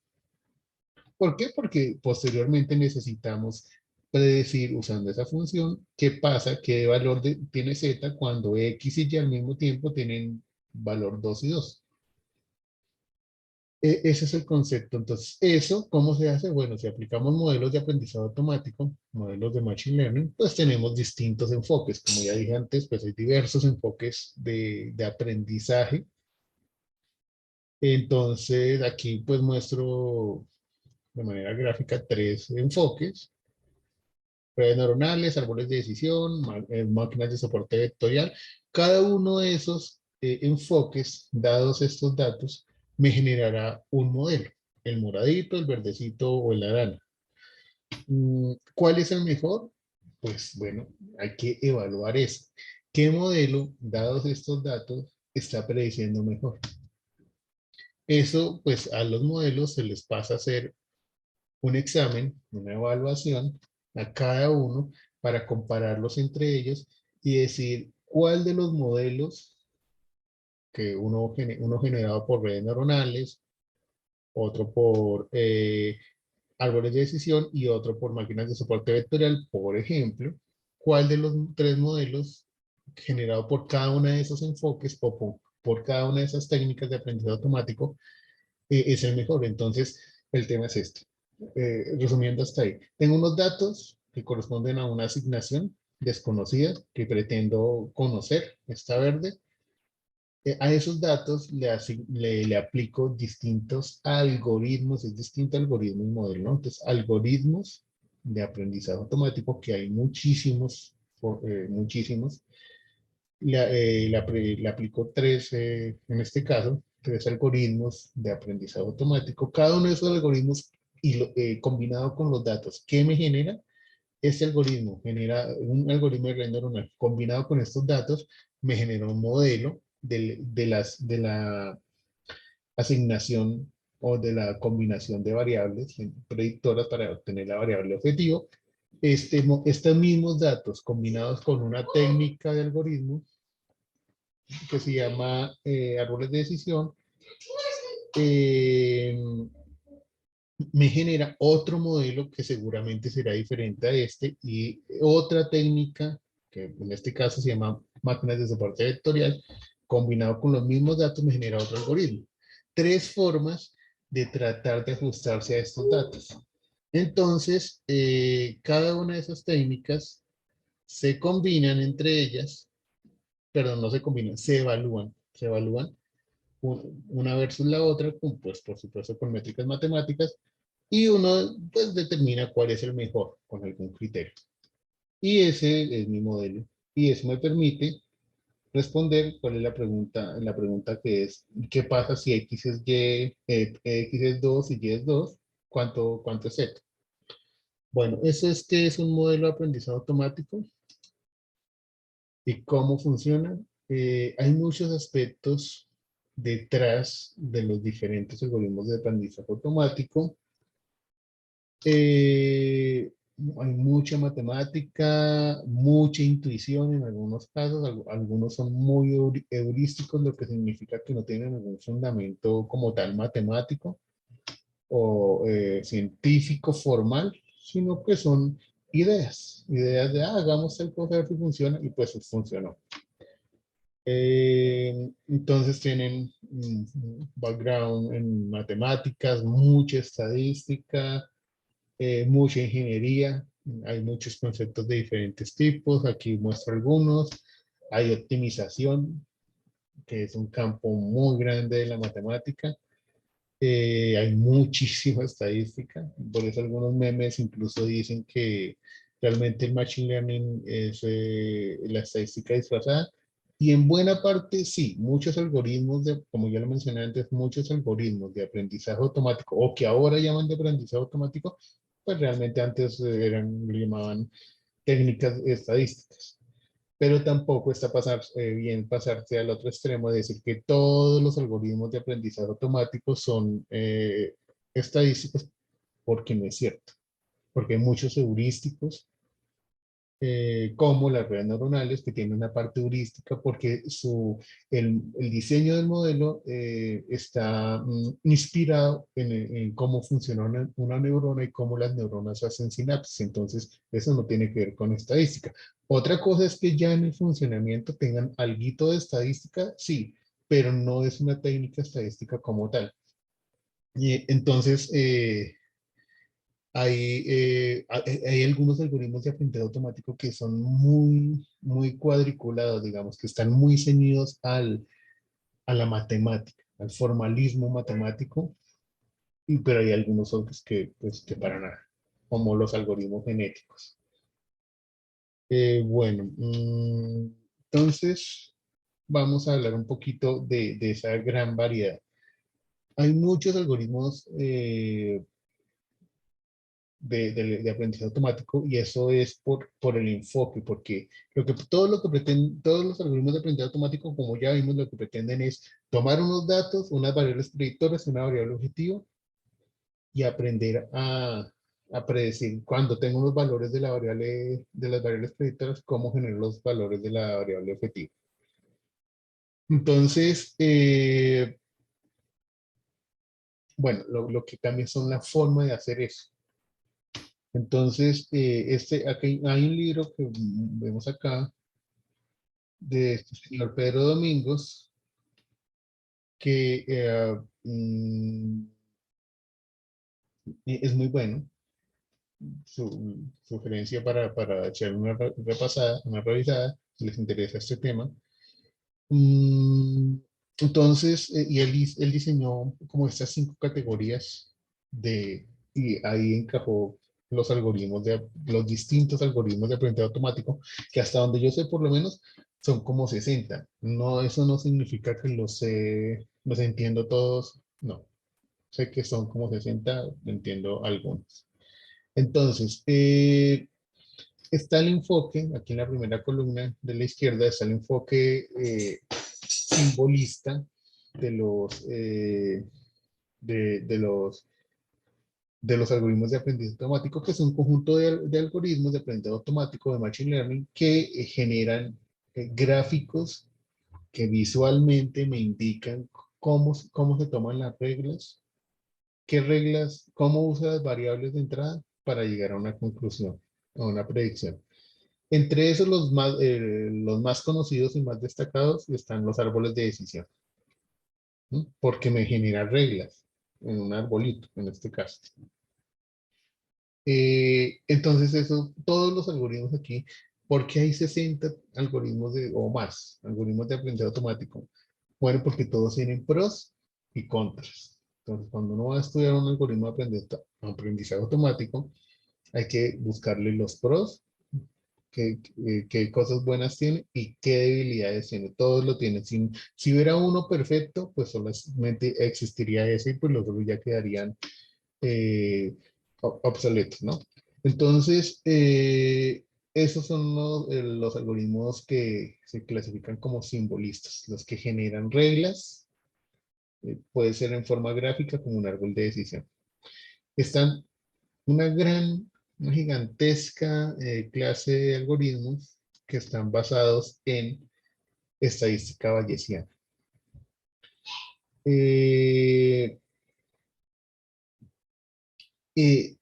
¿Por qué? Porque posteriormente necesitamos predecir usando esa función qué pasa, qué valor tiene z cuando x y y al mismo tiempo tienen valor 2 y 2. Ese es el concepto. Entonces, ¿eso cómo se hace? Bueno, si aplicamos modelos de aprendizaje automático, modelos de Machine Learning, pues tenemos distintos enfoques. Como ya dije antes, pues hay diversos enfoques de aprendizaje. Entonces, aquí pues muestro de manera gráfica 3 enfoques: redes neuronales, árboles de decisión, máquinas de soporte vectorial. Cada uno de esos enfoques, dados estos datos, me generará un modelo: el moradito, el verdecito o el naranja. ¿Cuál es el mejor? Pues bueno, hay que evaluar eso. ¿Qué modelo, dados estos datos, está prediciendo mejor? Eso, pues a los modelos se les pasa a hacer un examen, una evaluación a cada uno para compararlos entre ellos y decir cuál de los modelos, que uno generado por redes neuronales, otro por árboles de decisión y otro por máquinas de soporte vectorial, por ejemplo, cuál de los 3 modelos generado por cada uno de esos enfoques o por cada una de esas técnicas de aprendizaje automático es el mejor. Entonces, el tema es este. Resumiendo hasta ahí, tengo unos datos que corresponden a una asignación desconocida que pretendo conocer, está verde. A esos datos le aplico distintos algoritmos, es distinto algoritmo y modelo, ¿no? Entonces, algoritmos de aprendizaje automático, que hay muchísimos, muchísimos. Le aplico 3, en este caso, 3 algoritmos de aprendizaje automático. Cada uno de esos algoritmos, combinado con los datos que me genera, este algoritmo genera un algoritmo de red neuronal. Combinado con estos datos, me genera un modelo de la asignación o de la combinación de variables predictoras para obtener la variable objetivo. Estos mismos datos combinados con una técnica de algoritmo que se llama árboles de decisión, eh, me genera otro modelo que seguramente será diferente a este, y otra técnica, que en este caso se llama máquinas de soporte vectorial, combinado con los mismos datos me genera otro algoritmo. 3 formas de tratar de ajustarse a estos datos. Entonces, cada una de esas técnicas se combinan entre ellas, perdón, no se combinan, se evalúan una versus la otra, pues por supuesto con métricas matemáticas, y uno pues determina cuál es el mejor con algún criterio. Y ese es mi modelo. Y eso me permite responder cuál es la pregunta que es, ¿qué pasa si X es Y, X es 2 y Y es 2? ¿Cuánto es Z? Bueno, eso es que es un modelo de aprendizaje automático. ¿Y cómo funciona? Hay muchos aspectos detrás de los diferentes algoritmos de aprendizaje automático. Hay mucha matemática, mucha intuición en algunos casos. Algunos son muy heurísticos, lo que significa que no tienen ningún fundamento como tal matemático o científico formal, sino que son ideas de hagamos tal cosa, a ver si funciona, y pues funcionó. Entonces tienen background en matemáticas, mucha estadística, mucha ingeniería. Hay muchos conceptos de diferentes tipos. Aquí muestro algunos. Hay optimización, que es un campo muy grande de la matemática. Hay muchísima estadística, por eso algunos memes incluso dicen que realmente el Machine Learning es la estadística disfrazada. Y en buena parte sí, muchos algoritmos, como ya lo mencioné antes, muchos algoritmos de aprendizaje automático, o que ahora llaman de aprendizaje automático, pues realmente antes le llamaban técnicas estadísticas. Pero tampoco está bien pasarse al otro extremo de decir que todos los algoritmos de aprendizaje automático son estadísticos, porque no es cierto. Porque hay muchos heurísticos, como las redes neuronales, que tienen una parte heurística porque el diseño del modelo está inspirado en cómo funciona una neurona y cómo las neuronas hacen sinapsis. Entonces, eso no tiene que ver con estadística. Otra cosa es que ya en el funcionamiento tengan alguito de estadística, sí, pero no es una técnica estadística como tal. Y entonces, hay algunos algoritmos de aprendizaje automático que son muy cuadriculados, digamos, que están muy ceñidos a la matemática, al formalismo matemático, pero hay algunos otros que, pues, que para nada, como los algoritmos genéticos. Bueno, entonces vamos a hablar un poquito de esa gran variedad. Hay muchos algoritmos de aprendizaje automático, y eso es por el enfoque, porque todos los algoritmos de aprendizaje automático, como ya vimos, lo que pretenden es tomar unos datos, unas variables predictoras, una variable objetivo, y aprender a predecir cuando tengo unos valores de las variables predictoras, cómo generar los valores de la variable objetivo. Entonces, bueno, lo que cambia son la forma de hacer eso. Entonces, aquí hay un libro que vemos acá de este señor Pedro Domingos, que es muy bueno. Sugerencia para echar una repasada, una revisada, si les interesa este tema. Mm, entonces, y él diseñó como estas 5 categorías y ahí encajó los distintos algoritmos de aprendizaje automático, que hasta donde yo sé por lo menos son como 60. No, eso no significa que los entiendo todos, no. Sé que son como 60, entiendo algunos. Entonces, está el enfoque, aquí en la primera columna de la izquierda está el enfoque simbolista de los, de los, de los algoritmos de aprendizaje automático, que es un conjunto de algoritmos de aprendizaje automático de Machine Learning que generan gráficos que visualmente me indican cómo se toman las reglas, qué reglas, cómo usa las variables de entrada para llegar a una conclusión, a una predicción. Entre esos, los más conocidos y más destacados están los árboles de decisión, ¿no? Porque me genera reglas en un arbolito, en este caso. Entonces, todos los algoritmos aquí, ¿por qué hay 60 algoritmos o más, algoritmos de aprendizaje automático? Bueno, porque todos tienen pros y contras. Entonces, cuando uno va a estudiar un algoritmo de aprendizaje automático, hay que buscarle los pros, qué cosas buenas tiene y qué debilidades tiene. Todos lo tienen. Si hubiera uno perfecto, pues solamente existiría ese, y pues los otros ya quedarían eh, obsoletos, ¿no? Entonces, esos son los algoritmos que se clasifican como simbolistas, los que generan reglas, puede ser en forma gráfica como un árbol de decisión. Están una gigantesca clase de algoritmos que están basados en estadística bayesiana. Eh, eh,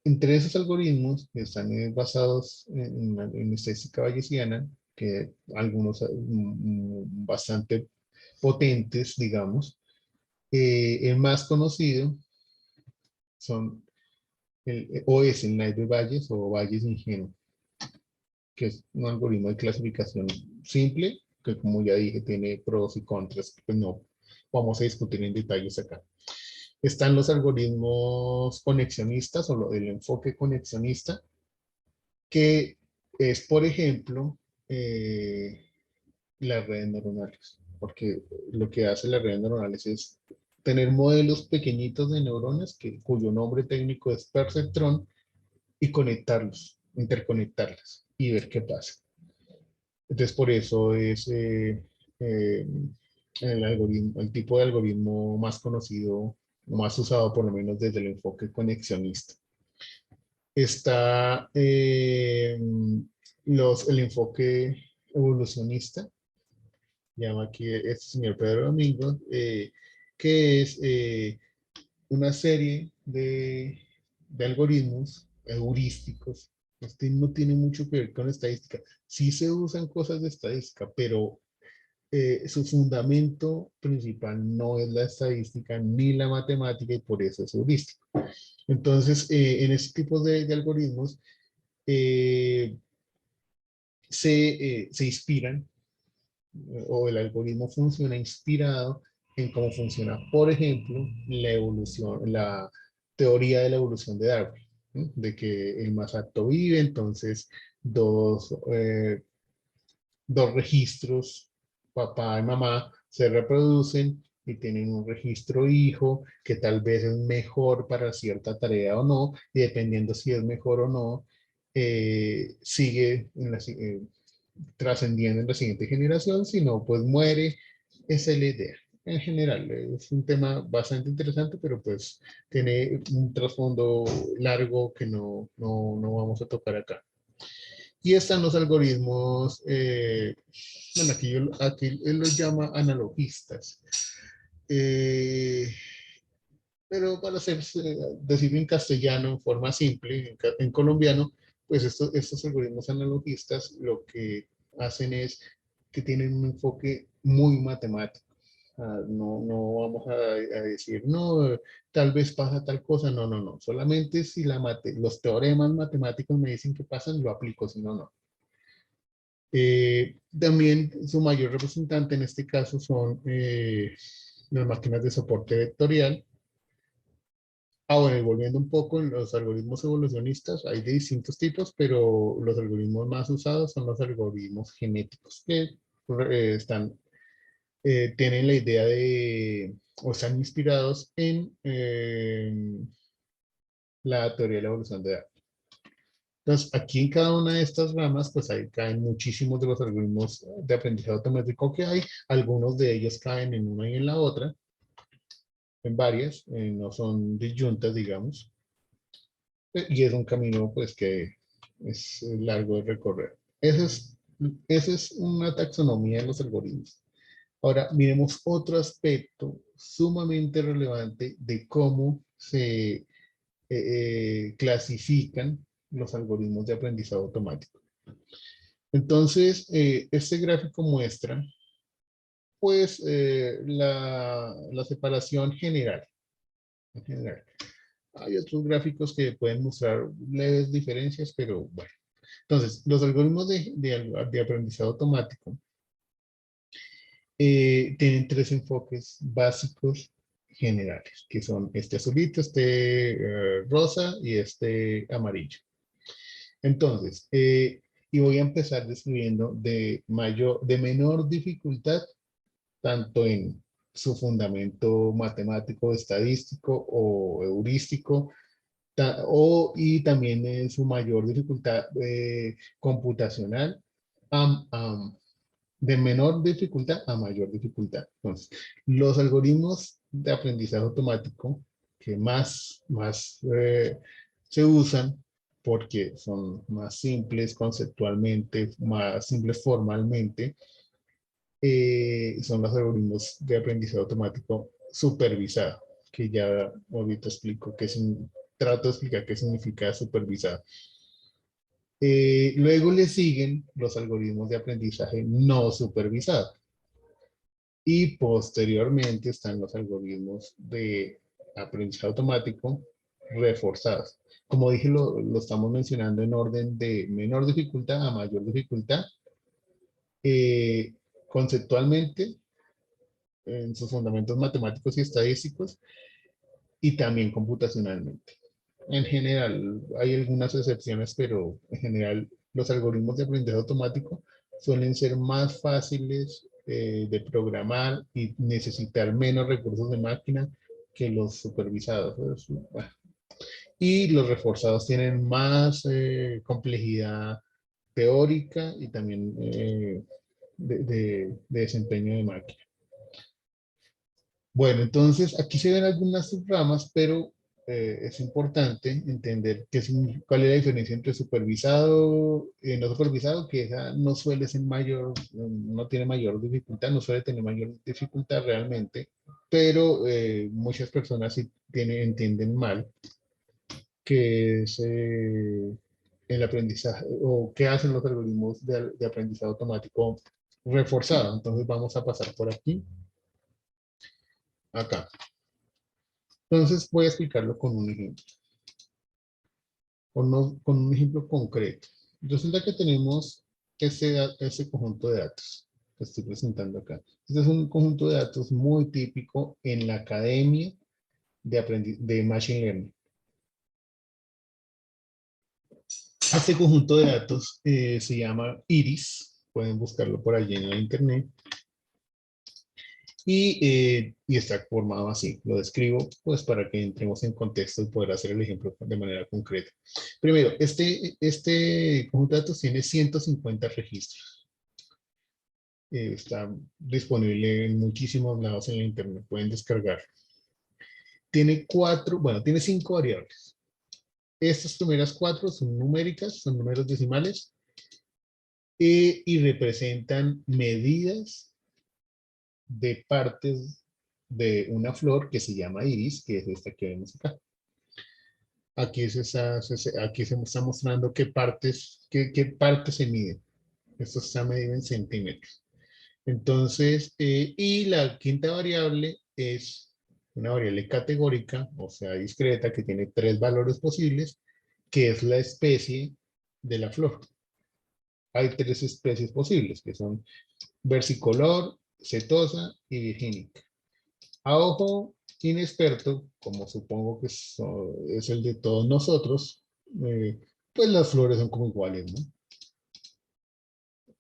Entre esos algoritmos que están basados en estadística bayesiana, que algunos bastante potentes, digamos, el más conocido es el naive Bayes o Bayes ingenuo, que es un algoritmo de clasificación simple, que como ya dije tiene pros y contras, que no vamos a discutir en detalles acá. Están los algoritmos conexionistas o el enfoque conexionista, que es, por ejemplo, las redes neuronales. Porque lo que hace las redes neuronales es tener modelos pequeñitos de neuronas cuyo nombre técnico es perceptrón y conectarlos, interconectarlas y ver qué pasa. Entonces, por eso es eh, el tipo de algoritmo más conocido, más usado por lo menos desde el enfoque conexionista. Está el enfoque evolucionista, llama aquí este señor Pedro Domingo, que es una serie de algoritmos heurísticos. Este no tiene mucho que ver con estadística. Sí se usan cosas de estadística, pero su fundamento principal no es la estadística ni la matemática y por eso es heurístico. Entonces, en este tipo de algoritmos eh, se inspiran o el algoritmo funciona inspirado en cómo funciona, por ejemplo, la evolución, la teoría de la evolución de Darwin, ¿sí? De que el más apto vive, entonces dos registros, papá y mamá, se reproducen y tienen un registro hijo que tal vez es mejor para cierta tarea o no, y dependiendo si es mejor o no, sigue trascendiendo en la siguiente generación, si no, pues muere. Esa es la idea. En general, es un tema bastante interesante, pero pues tiene un trasfondo largo que no vamos a tocar acá. Y están los algoritmos, bueno, aquí él los llama analogistas. Eh, pero para decirlo en castellano, en forma simple, en colombiano, pues estos algoritmos analogistas lo que hacen es que tienen un enfoque muy matemático. No vamos a decir, no, tal vez pasa tal cosa, no. Solamente si los teoremas matemáticos me dicen que pasan, lo aplico, si no, no. También su mayor representante en este caso son las máquinas de soporte vectorial. Bueno, y volviendo un poco en los algoritmos evolucionistas, hay de distintos tipos, pero los algoritmos más usados son los algoritmos genéticos, que tienen la idea o están inspirados en la teoría de la evolución de Darwin. Entonces, aquí en cada una de estas ramas, pues ahí caen muchísimos de los algoritmos de aprendizaje automático que hay. Algunos de ellos caen en una y en la otra, en varias, no son disyuntas, digamos. Y es un camino, pues, que es largo de recorrer. Esa es una taxonomía de los algoritmos. Ahora, miremos otro aspecto sumamente relevante de cómo se clasifican los algoritmos de aprendizaje automático. Entonces, este gráfico muestra, pues, la separación general. En general. Hay otros gráficos que pueden mostrar leves diferencias, pero bueno. Entonces, los algoritmos de aprendizaje automático tienen tres enfoques básicos generales, que son este azulito, este rosa y este amarillo. Entonces, y voy a empezar describiendo de menor dificultad, tanto en su fundamento matemático, estadístico o heurístico, y también en su mayor dificultad computacional, de menor dificultad a mayor dificultad. Entonces, los algoritmos de aprendizaje automático que más se usan porque son más simples conceptualmente, más simples formalmente, son los algoritmos de aprendizaje automático supervisado, que ya ahorita explico trato de explicar qué significa supervisado. Luego le siguen los algoritmos de aprendizaje no supervisado. Y posteriormente están los algoritmos de aprendizaje automático reforzados. Como dije, lo estamos mencionando en orden de menor dificultad a mayor dificultad. Conceptualmente, en sus fundamentos matemáticos y estadísticos, y también computacionalmente. En general, hay algunas excepciones, pero en general los algoritmos de aprendizaje automático suelen ser más fáciles de programar y necesitar menos recursos de máquina que los supervisados. Bueno. Y los reforzados tienen más complejidad teórica y también de desempeño de máquina. Bueno, entonces aquí se ven algunas subramas, pero es importante entender cuál es la diferencia entre supervisado y no supervisado, que esa no suele ser mayor, no tiene mayor dificultad, no suele tener mayor dificultad realmente, pero muchas personas sí entienden mal que es el aprendizaje o qué hacen los algoritmos de aprendizaje automático reforzado. Entonces vamos a pasar por aquí, acá. Entonces voy a explicarlo con un ejemplo, con un ejemplo concreto. Resulta que tenemos ese conjunto de datos que estoy presentando acá. Este es un conjunto de datos muy típico en la academia de Machine Learning. Este conjunto de datos se llama IRIS, pueden buscarlo por allí en la internet, y está formado así. Lo describo pues para que entremos en contexto y poder hacer el ejemplo de manera concreta. Primero, este conjunto de datos tiene 150 registros. Está disponible en muchísimos lados en la internet, pueden descargar. Tiene tiene 5 variables. Estas primeras 4 son numéricas, son números decimales, y representan medidas de partes de una flor que se llama iris, que es esta que vemos acá. Aquí se está mostrando qué partes se miden. Esto está medido en centímetros. Entonces, y la quinta variable es una variable categórica, o sea, discreta, que tiene 3 valores posibles, que es la especie de la flor. Hay 3 especies posibles, que son versicolor, setosa y virgínica. A ojo inexperto, como supongo que es el de todos nosotros, pues las flores son como iguales, ¿no?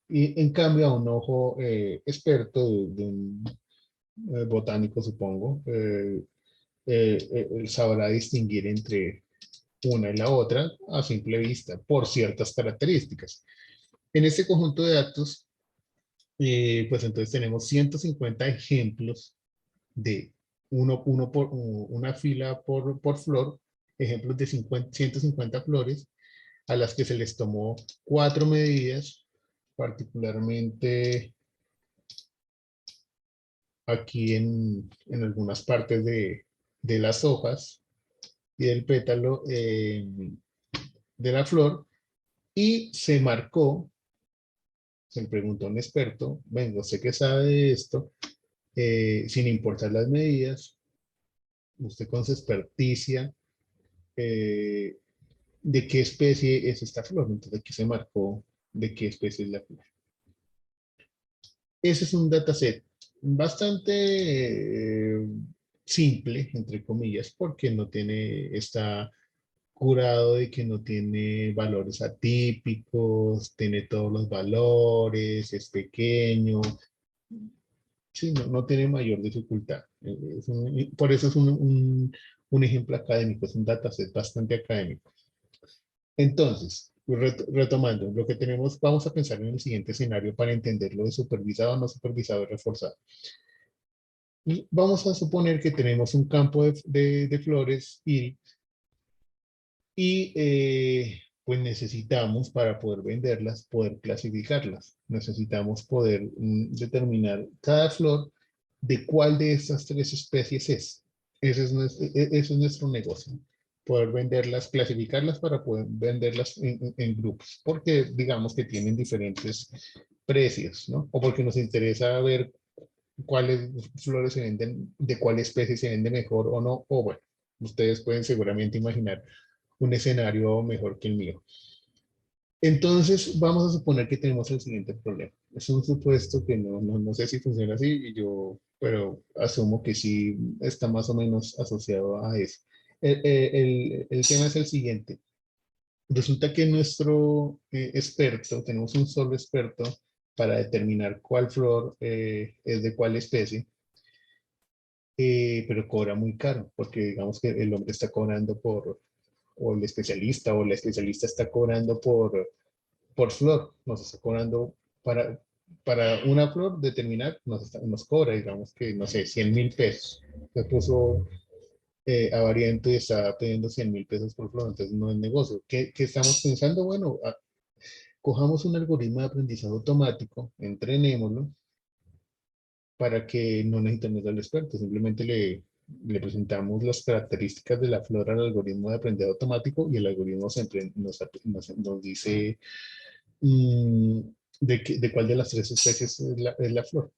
Y en cambio a un ojo experto de un botánico, supongo, él sabrá distinguir entre una y la otra a simple vista por ciertas características. En este conjunto de datos, pues entonces tenemos 150 ejemplos de una fila por flor, ejemplos de 150 flores, a las que se les tomó 4 medidas, particularmente aquí en algunas partes de las hojas y del pétalo de la flor, y se marcó, se le preguntó a un experto, vengo, sé que sabe de esto, sin importar las medidas, usted con su experticia, eh, de qué especie es esta flor. Entonces aquí se marcó de qué especie es la flor. Ese es un dataset bastante simple, entre comillas, porque está curado de que no tiene valores atípicos, tiene todos los valores, es pequeño. Sí, no tiene mayor dificultad. Por eso es un ejemplo académico, es un dataset bastante académico. Entonces, retomando, lo que tenemos, vamos a pensar en el siguiente escenario para entender lo de supervisado, no supervisado y reforzado. Y vamos a suponer que tenemos un campo de flores iris y pues necesitamos, para poder venderlas, poder clasificarlas. Necesitamos poder determinar cada flor de cuál de estas 3 especies es. Ese es nuestro negocio. Poder venderlas, clasificarlas para poder venderlas en grupos. Porque digamos que tienen diferentes precios, ¿no? O porque nos interesa ver cuáles flores se venden, de cuál especie se vende mejor o no. O bueno, ustedes pueden seguramente imaginar un escenario mejor que el mío. Entonces, vamos a suponer que tenemos el siguiente problema. Es un supuesto que no sé si funciona así, pero asumo que sí está más o menos asociado a eso. El tema es el siguiente. Resulta que nuestro experto, tenemos un solo experto para determinar cuál flor es de cuál especie, pero cobra muy caro, porque digamos que el hombre está cobrando o el especialista o la especialista está cobrando por flor, nos está cobrando para una flor determinar, nos cobra, digamos que, no sé, 100.000 pesos. Se puso avariento y está pidiendo 100.000 pesos por flor, entonces no es negocio. ¿Qué estamos pensando? Bueno, cojamos un algoritmo de aprendizaje automático, entrenémoslo para que no necesitemos al experto, simplemente le presentamos las características de la flor al algoritmo de aprendizaje automático y el algoritmo nos dice mm, de cuál de las tres especies es la flor.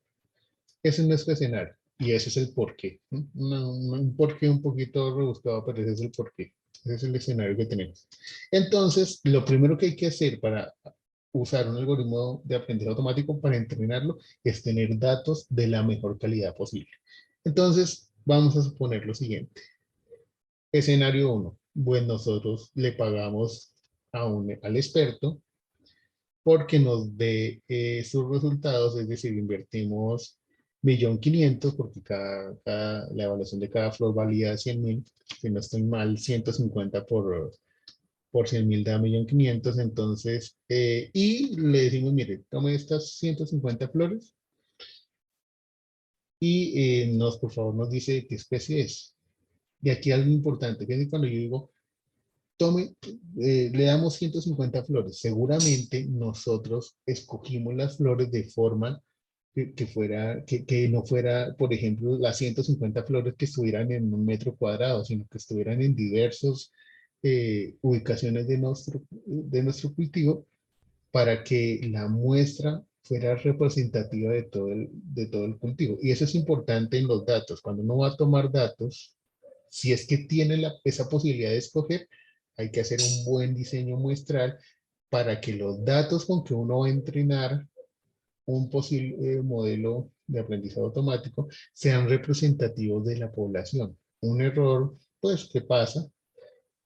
Ese es nuestro escenario y ese es el porqué. ¿No? Un porqué un poquito rebuscado, pero ese es el porqué. Ese es el escenario que tenemos. Entonces, lo primero que hay que hacer para usar un algoritmo de aprendizaje automático para entrenarlo es tener datos de la mejor calidad posible. Entonces, vamos a suponer lo siguiente. Escenario 1. Bueno, nosotros le pagamos al experto porque nos dé sus resultados, es decir, invertimos 1.500.000 porque la evaluación de cada flor valía 100.000, si no estoy mal, 150 por 100.000 da 1.500.000, entonces, y le decimos, mire, tome estas 150 flores y por favor nos dice qué especie es. Y aquí algo importante, que es cuando yo digo, tome, le damos 150 flores, seguramente nosotros escogimos las flores de forma que no fuera, por ejemplo, las 150 flores que estuvieran en 1 metro cuadrado, sino que estuvieran en diversas ubicaciones de nuestro cultivo para que la muestra fuera representativa de todo el cultivo. Y eso es importante en los datos. Cuando uno va a tomar datos, si es que tiene esa posibilidad de escoger, hay que hacer un buen diseño muestral para que los datos con que uno va a entrenar un posible modelo de aprendizaje automático sean representativos de la población. Un error, pues, que pasa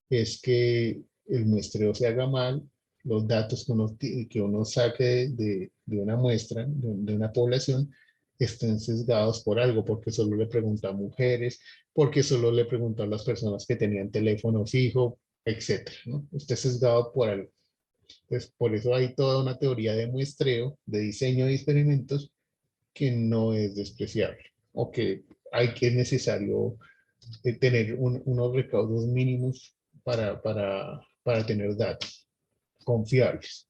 es que el muestreo se haga mal, los datos que uno saque de una muestra, de una población, estén sesgados por algo, porque solo le preguntó a mujeres, porque solo le preguntó a las personas que tenían teléfono fijo, etcétera, ¿no? Esté sesgado por algo. Pues por eso hay toda una teoría de muestreo, de diseño de experimentos, que no es despreciable, o que es necesario tener unos recaudos mínimos para tener datos confiables.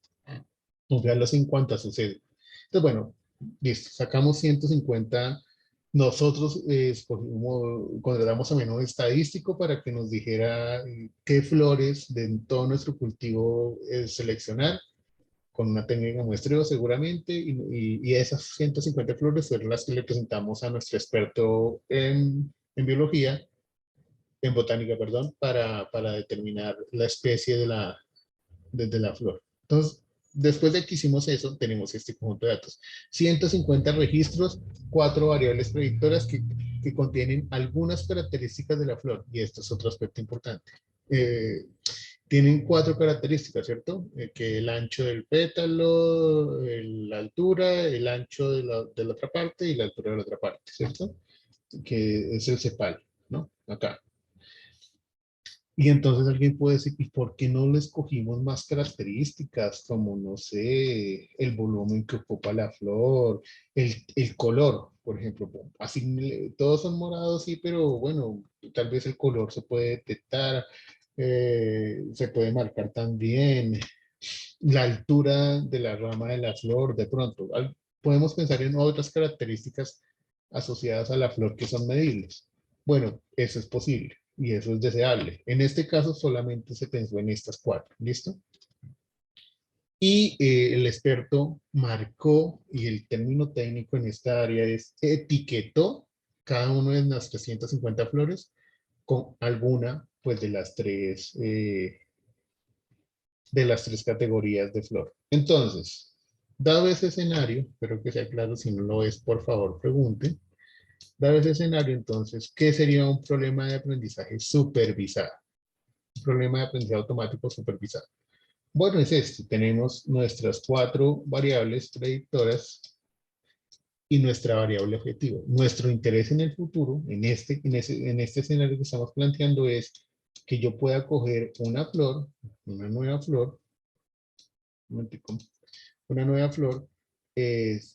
Confiables en cuanto a sucede. Entonces, bueno, listo, sacamos 150. Nosotros contratamos también un estadístico para que nos dijera qué flores de todo nuestro cultivo seleccionar con una técnica de muestreo seguramente, y esas 150 flores fueron las que le presentamos a nuestro experto en biología, en botánica, perdón, para determinar la especie de la flor. Entonces, después de que hicimos eso, tenemos este conjunto de datos. 150 registros, 4 variables predictoras que contienen algunas características de la flor, y esto es otro aspecto importante. Tienen 4 características, ¿cierto? Que el ancho del pétalo, la altura, el ancho de la otra parte y la altura de la otra parte, ¿cierto? Que es el sepal, ¿no? Acá. Y entonces alguien puede decir, ¿y por qué no le escogimos más características como, no sé, el volumen que ocupa la flor, el color, por ejemplo? Así, todos son morados, sí, pero bueno, tal vez el color se puede detectar, se puede marcar también, la altura de la rama de la flor, de pronto. Podemos pensar en otras características asociadas a la flor que son medibles. Bueno, eso es posible y eso es deseable. En este caso solamente se pensó en estas 4, ¿listo? Y el experto marcó, y el término técnico en esta área es etiquetó cada una de las 350 flores con alguna pues de las tres de las 3 categorías de flor. Entonces, dado ese escenario, espero que sea claro, si no lo es, por favor, pregunte. Dado ese escenario, entonces, ¿qué sería un problema de aprendizaje supervisado? Un problema de aprendizaje automático supervisado. Bueno, es este. Tenemos nuestras 4 variables predictoras y nuestra variable objetivo. Nuestro interés en el futuro, en este escenario que estamos planteando, es que yo pueda coger una flor, una nueva flor, un momentico, una nueva flor,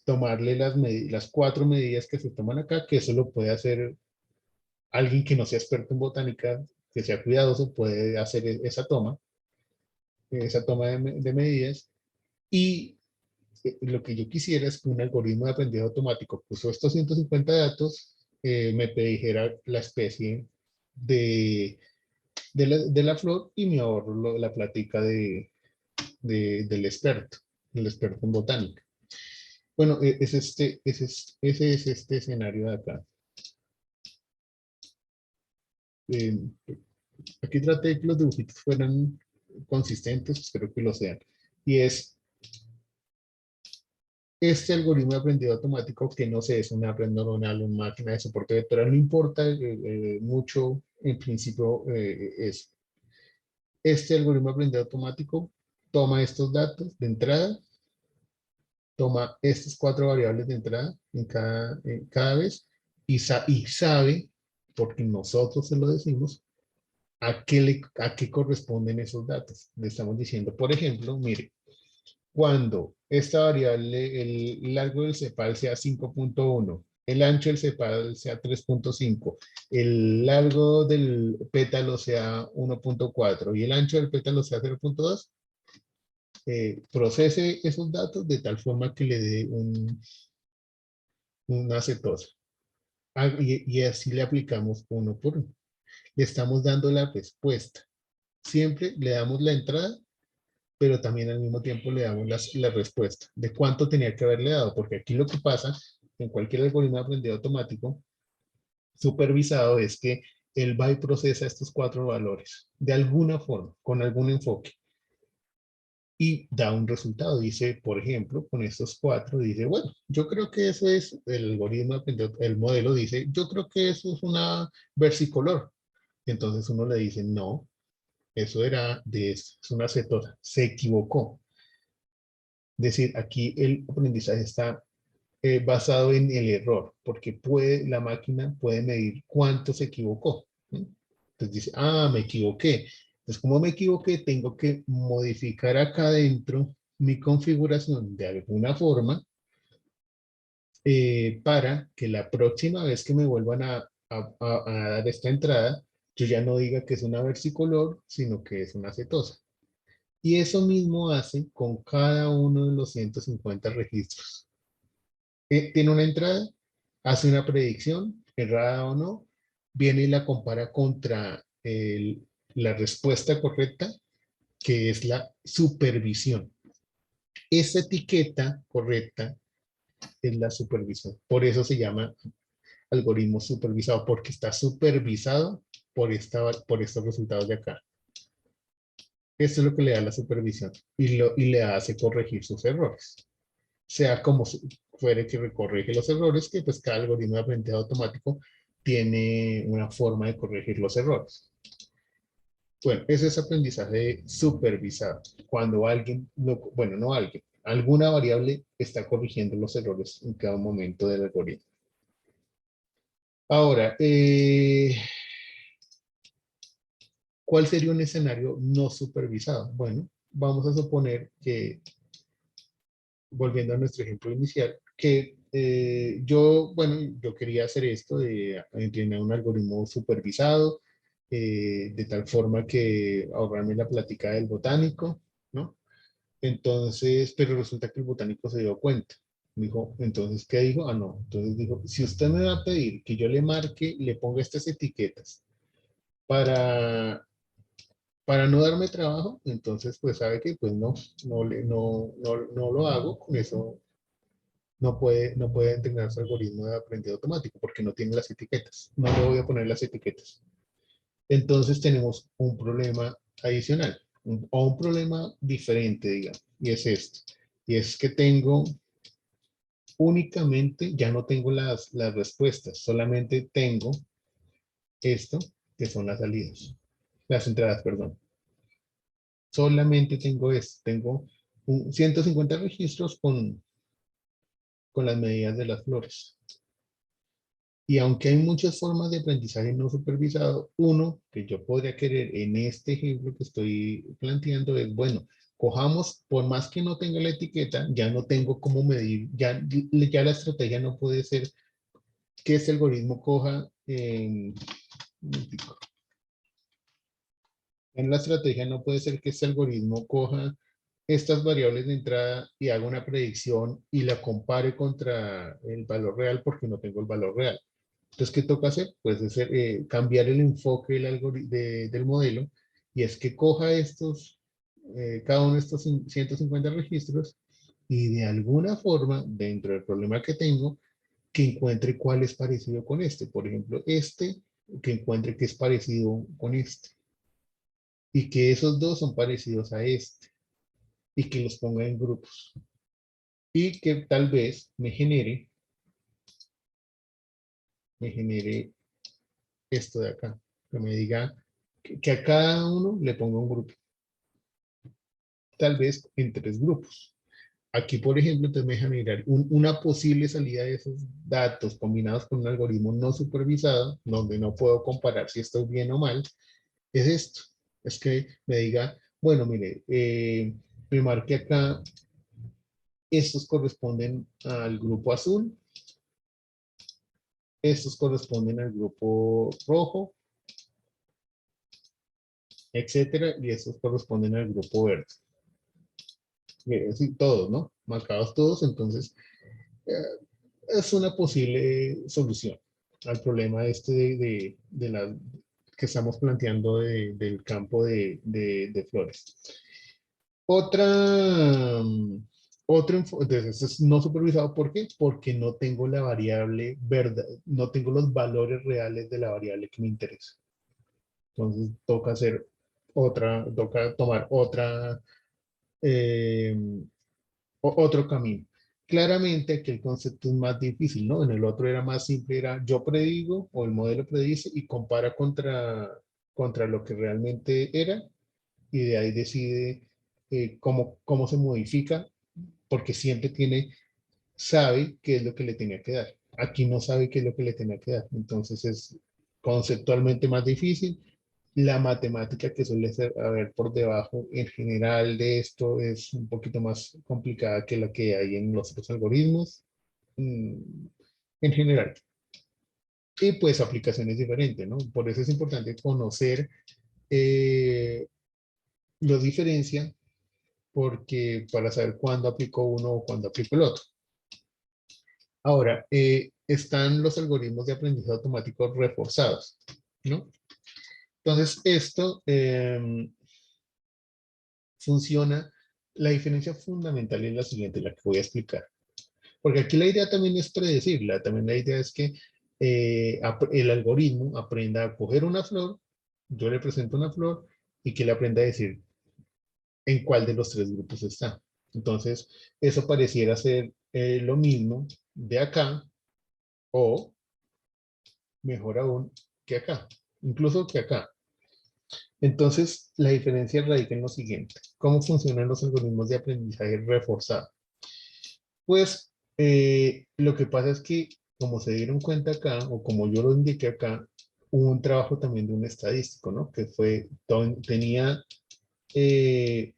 tomarle las 4 medidas que se toman acá, que eso lo puede hacer alguien que no sea experto en botánica, que sea cuidadoso, puede hacer esa toma de medidas. Y lo que yo quisiera es que un algoritmo de aprendizaje automático puso estos 150 datos, me predijera la especie de la flor y me ahorro la plática del experto, el experto en botánica. Bueno, ese es este escenario de acá. Eh, Aquí traté de que los dibujitos fueran consistentes, espero que lo sean. Y es este algoritmo de aprendido automático, que no sé, es una red neuronal, una máquina de soporte vectorial, no importa mucho, en principio es este algoritmo de aprendido automático, toma estos datos de entrada, toma estas 4 variables de entrada en cada vez y sabe, porque nosotros se lo decimos, a qué corresponden esos datos. Le estamos diciendo, por ejemplo, mire, cuando esta variable, el largo del cepal sea 5.1, el ancho del cepal sea 3.5, el largo del pétalo sea 1.4 y el ancho del pétalo sea 0.2, procese esos datos de tal forma que le dé una cetosa. Y así le aplicamos uno por uno. Le estamos dando la respuesta. Siempre le damos la entrada, pero también al mismo tiempo le damos la respuesta de cuánto tenía que haberle dado, porque aquí lo que pasa en cualquier algoritmo de aprendizaje automático supervisado es que él va y procesa estos 4 valores de alguna forma, con algún enfoque, y da un resultado. Dice, por ejemplo, con estos 4, dice, bueno, yo creo que eso es, el algoritmo, el modelo dice, yo creo que eso es una versicolor. Entonces uno le dice, no, eso era es una cetosa, se equivocó. Es decir, aquí el aprendizaje está basado en el error, porque la máquina puede medir cuánto se equivocó. ¿Sí? Entonces dice, me equivoqué. Entonces, como me equivoqué, tengo que modificar acá adentro mi configuración de alguna forma para que la próxima vez que me vuelvan a dar esta entrada, yo ya no diga que es una versicolor, sino que es una cetosa. Y eso mismo hace con cada uno de los 150 registros. Tiene una entrada, hace una predicción, errada o no, viene y la compara contra la respuesta correcta, que es la supervisión. Esa etiqueta correcta es la supervisión. Por eso se llama algoritmo supervisado, porque está supervisado por estos resultados de acá. Esto es lo que le da la supervisión y le hace corregir sus errores. Sea como fuere que corrige los errores, que pues cada algoritmo de aprendizaje automático tiene una forma de corregir los errores. Bueno, ese es aprendizaje supervisado. Cuando alguien, bueno, no alguien, alguna variable está corrigiendo los errores en cada momento del algoritmo. Ahora, ¿cuál sería un escenario no supervisado? Bueno, vamos a suponer que, volviendo a nuestro ejemplo inicial, que yo quería hacer esto de entrenar un algoritmo supervisado, de tal forma que ahorrarme la plática del botánico, ¿no? Entonces, pero resulta que el botánico se dio cuenta. Dijo, entonces, ¿qué dijo? No. Entonces dijo, si usted me va a pedir que yo le marque, le ponga estas etiquetas para no darme trabajo, entonces pues sabe que pues no lo hago, con eso no puede entrenar su algoritmo de aprendizaje automático porque no tiene las etiquetas, no le voy a poner las etiquetas. Entonces tenemos un problema adicional. o un problema diferente, digamos, y es esto. Y es que tengo únicamente, ya no tengo las respuestas, solamente tengo esto, que son las salidas, las entradas, perdón. Solamente tengo esto, tengo 150 registros con las medidas de las flores. Y aunque hay muchas formas de aprendizaje no supervisado, uno que yo podría querer en este ejemplo que estoy planteando es, bueno, cojamos, por más que no tenga la etiqueta, ya no tengo cómo medir, ya la estrategia no puede ser que este algoritmo coja, en la estrategia no puede ser que este algoritmo coja estas variables de entrada y haga una predicción y la compare contra el valor real porque no tengo el valor real. Entonces, ¿qué toca hacer? Pues cambiar el enfoque del modelo y es que coja cada uno de estos 150 registros y de alguna forma, dentro del problema que tengo, que encuentre cuál es parecido con este. Por ejemplo, que encuentre que es parecido con este y que esos dos son parecidos a este y que los ponga en grupos y que tal vez me genere esto de acá, que me diga que a cada uno le ponga un grupo, tal vez en 3 grupos. Aquí, por ejemplo, entonces me deja mirar una posible salida de esos datos combinados con un algoritmo no supervisado, donde no puedo comparar si estoy bien o mal, es esto. Es que me diga, bueno, mire, me marque acá, estos corresponden al grupo azul, estos corresponden al grupo rojo, etcétera, y estos corresponden al grupo verde. Sí, todos, ¿no? Marcados todos, entonces es una posible solución al problema este que estamos planteando del campo de flores. Entonces es no supervisado, ¿por qué? Porque no tengo la variable verdad, no tengo los valores reales de la variable que me interesa. Entonces toca tomar eh, otro camino. Claramente aquí el concepto es más difícil, ¿no? En el otro era más simple, era yo predigo o el modelo predice y compara contra lo que realmente era y de ahí decide cómo se modifica porque siempre sabe qué es lo que le tenía que dar. Aquí no sabe qué es lo que le tenía que dar. Entonces es conceptualmente más difícil. La matemática que suele haber por debajo en general de esto es un poquito más complicada que la que hay en los otros algoritmos en general. Y pues aplicaciones diferentes, ¿no? Por eso es importante conocer los diferencias porque para saber cuándo aplico uno o cuándo aplico el otro. Ahora, están los algoritmos de aprendizaje automático reforzados, ¿no? Entonces, esto funciona. La diferencia fundamental es la siguiente, la que voy a explicar. Porque aquí la idea también es predecirla. También la idea es que el algoritmo aprenda a coger una flor, yo le presento una flor y que le aprenda a decir en cuál de los 3 grupos está. Entonces, eso pareciera ser lo mismo de acá o mejor aún que acá, incluso que acá. Entonces, la diferencia radica en lo siguiente. ¿Cómo funcionan los algoritmos de aprendizaje reforzado? Pues lo que pasa es que, como se dieron cuenta acá, o como yo lo indiqué acá, hubo un trabajo también de un estadístico, ¿no? Que tenía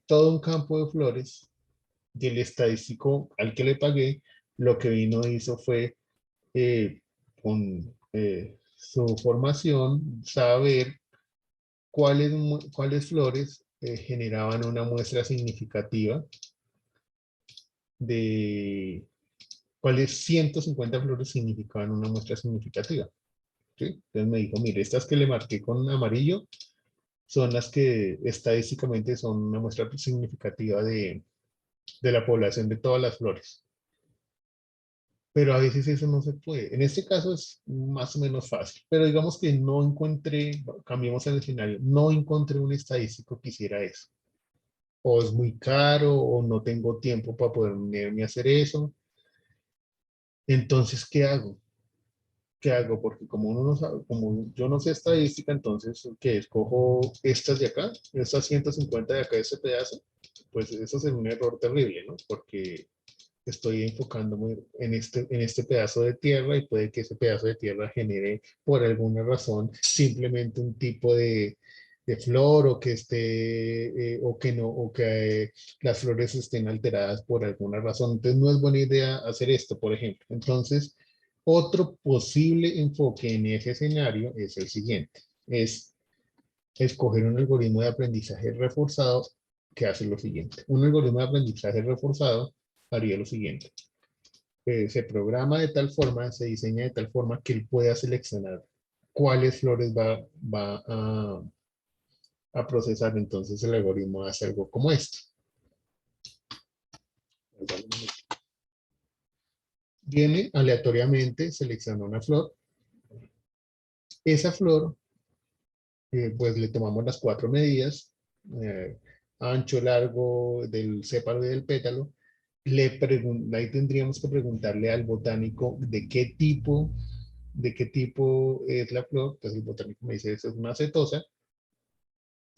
todo un campo de flores y el estadístico al que le pagué, lo que hizo fue, con su formación, saber cuáles flores generaban una muestra significativa de cuáles 150 flores significaban una muestra significativa. ¿Sí? Entonces me dijo, mire, estas que le marqué con amarillo son las que estadísticamente son una muestra significativa de la población de todas las flores. Pero a veces eso no se puede. En este caso es más o menos fácil, pero digamos que no encontré, cambiemos el escenario, no encontré un estadístico que hiciera eso. o es muy caro, o no tengo tiempo para poderme hacer eso. Entonces, ¿qué hago? ¿Qué hago? Porque como uno no sabe, como yo no sé estadística, entonces, ¿qué escojo estas de acá? Estas 150 de acá, ese pedazo, pues eso es un error terrible, ¿no? Porque estoy enfocándome en este pedazo de tierra y puede que ese pedazo de tierra genere por alguna razón simplemente un tipo de flor o que esté, o que no, o que las flores estén alteradas por alguna razón. Entonces no es buena idea hacer esto, por ejemplo. Entonces, otro posible enfoque en ese escenario es el siguiente, es escoger un algoritmo de aprendizaje reforzado que hace lo siguiente. Un algoritmo de aprendizaje reforzado haría lo siguiente. Se programa de tal forma, se diseña de tal forma que él pueda seleccionar cuáles flores va a procesar. Entonces el algoritmo hace algo como esto. Viene aleatoriamente, selecciona una flor. Esa flor, pues le tomamos las 4 medidas, ancho, largo del sépalo y del pétalo. Ahí tendríamos que preguntarle al botánico de qué tipo es la flor. Entonces el botánico me dice, eso es una acetosa,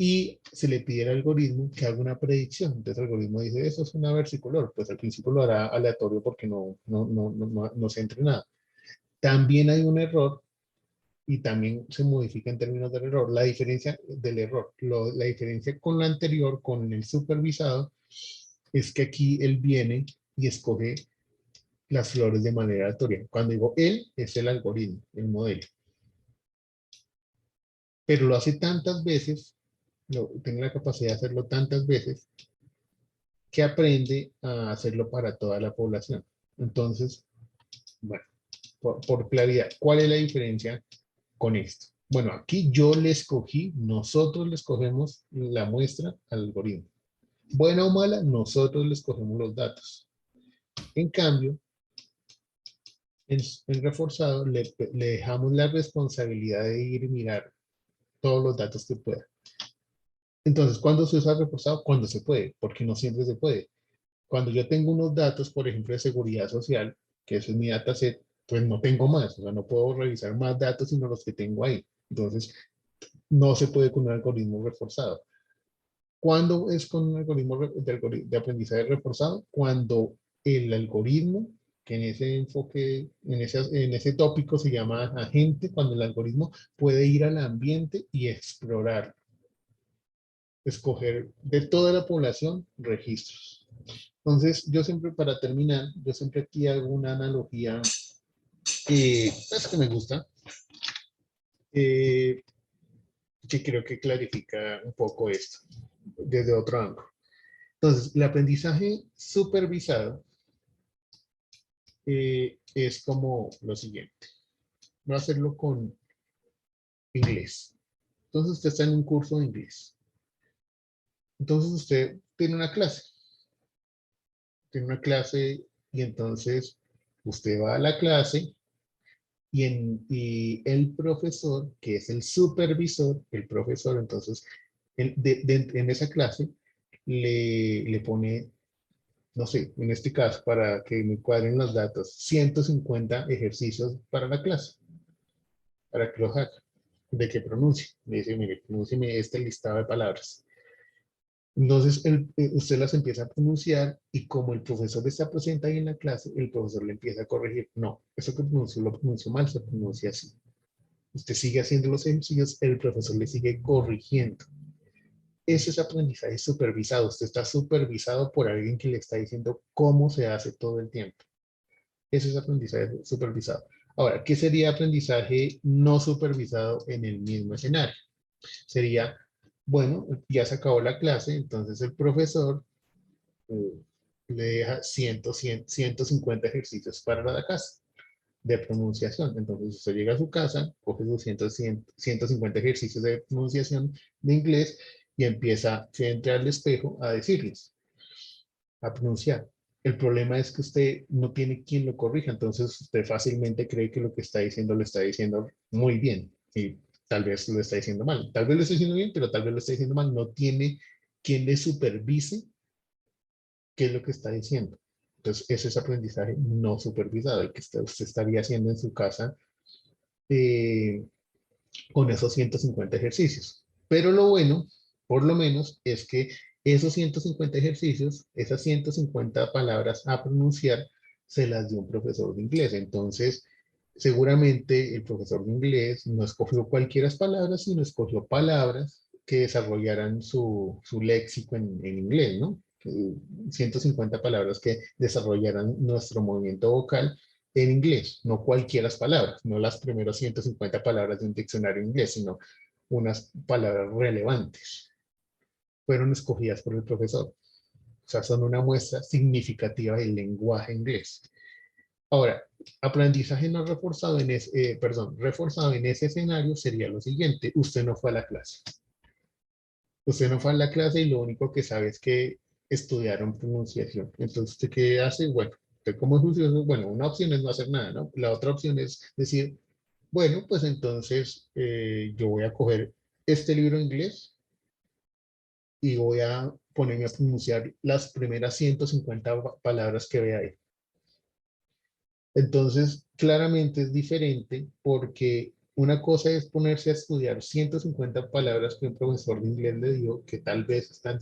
y se le pide al algoritmo que haga una predicción. Entonces el algoritmo dice, eso es una versicolor. Pues al principio lo hará aleatorio porque no se entra nada. También hay un error y también se modifica en términos del error. La diferencia del error, la diferencia con la anterior, con el supervisado, es que aquí él viene y escoge las flores de manera aleatoria. Cuando digo él, es el algoritmo, el modelo. Pero lo hace tantas veces, tiene la capacidad de hacerlo tantas veces, que aprende a hacerlo para toda la población. Entonces, bueno, por claridad, ¿cuál es la diferencia con esto? Bueno, aquí yo le escogí, nosotros le escogemos la muestra al algoritmo. Buena o mala, nosotros le escogemos los datos. En cambio, en reforzado le dejamos la responsabilidad de ir y mirar todos los datos que pueda. Entonces, ¿cuándo se usa reforzado? Cuando se puede, porque no siempre se puede. Cuando yo tengo unos datos, por ejemplo, de seguridad social, que eso es mi dataset, pues no tengo más, o sea, no puedo revisar más datos sino los que tengo ahí. Entonces, no se puede con un algoritmo reforzado. ¿Cuándo es con un algoritmo de aprendizaje reforzado? Cuando el algoritmo, que en ese enfoque, en ese tópico se llama agente, cuando el algoritmo puede ir al ambiente y explorar, escoger de toda la población registros. Entonces, yo siempre, para terminar, yo siempre aquí hago una analogía pues, que me gusta, eh, que creo que clarifica un poco esto desde otro ángulo. Entonces, el aprendizaje supervisado es como lo siguiente. Voy a hacerlo con inglés. Entonces, usted está en un curso de inglés. Entonces, usted tiene una clase. Tiene una clase y entonces usted va a la clase y el profesor, que es el supervisor, el profesor, entonces, en esa clase le pone, no sé, en este caso, para que me cuadren los datos, 150 ejercicios para la clase, para que los haga, de que pronuncie. Le dice, mire, pronúncieme este listado de palabras. Entonces, usted las empieza a pronunciar y como el profesor está presente ahí en la clase, el profesor le empieza a corregir. No, eso que pronunció lo pronunció mal, se pronuncia así. Usted sigue haciendo los ejercicios, el profesor le sigue corrigiendo. Eso es aprendizaje supervisado. Usted está supervisado por alguien que le está diciendo cómo se hace todo el tiempo. Eso es aprendizaje supervisado. Ahora, ¿qué sería aprendizaje no supervisado en el mismo escenario? Sería, bueno, ya se acabó la clase, entonces el profesor eh, le deja 150 ejercicios para la casa de pronunciación. Entonces usted llega a su casa, coge sus 150 ejercicios de pronunciación de inglés y empieza frente al espejo a decirles, a pronunciar. El problema es que usted no tiene quien lo corrija, entonces usted fácilmente cree que lo que está diciendo lo está diciendo muy bien y tal vez lo está diciendo mal. Tal vez lo está diciendo bien, pero tal vez lo está diciendo mal. No tiene quien le supervise qué es lo que está diciendo. Entonces, ese es aprendizaje no supervisado, el que usted estaría haciendo en su casa eh, con esos 150 ejercicios. Pero lo bueno, por lo menos, es que esos 150 ejercicios, esas 150 palabras a pronunciar, se las dio un profesor de inglés. Entonces, seguramente el profesor de inglés no escogió cualquiera palabras, sino escogió palabras que desarrollaran su léxico en inglés, ¿no? 150 palabras que desarrollaran nuestro movimiento vocal en inglés, no cualquiera palabras, no las primeras 150 palabras de un diccionario inglés, sino unas palabras relevantes. Fueron escogidas por el profesor. O sea, son una muestra significativa del lenguaje inglés. Ahora, aprendizaje no reforzado en ese, reforzado en ese escenario sería lo siguiente: usted no fue a la clase. Usted no fue a la clase y lo único que sabe es que estudiaron pronunciación. Entonces, ¿usted qué hace? Bueno, usted como juicioso, bueno, una opción es no hacer nada, ¿no? La otra opción es decir, bueno, pues entonces yo voy a coger este libro en inglés y voy a ponerme a pronunciar las primeras 150 palabras que vea ahí. Entonces, claramente es diferente porque una cosa es ponerse a estudiar 150 palabras que un profesor de inglés le dio, que tal vez están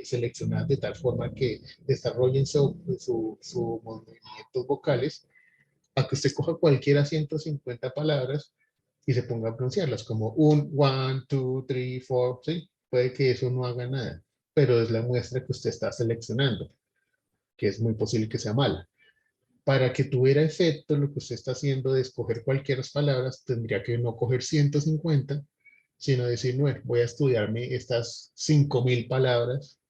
seleccionadas de tal forma que desarrollen sus movimientos vocales, a que usted coja cualquiera 150 palabras y se ponga a pronunciarlas como un, one, two, three, four, ¿sí? Puede que eso no haga nada, pero es la muestra que usted está seleccionando, que es muy posible que sea mala. Para que tuviera efecto, lo que usted está haciendo de escoger cualquier palabras, tendría que no coger 150, sino decir, bueno, voy a estudiarme estas 5000 palabras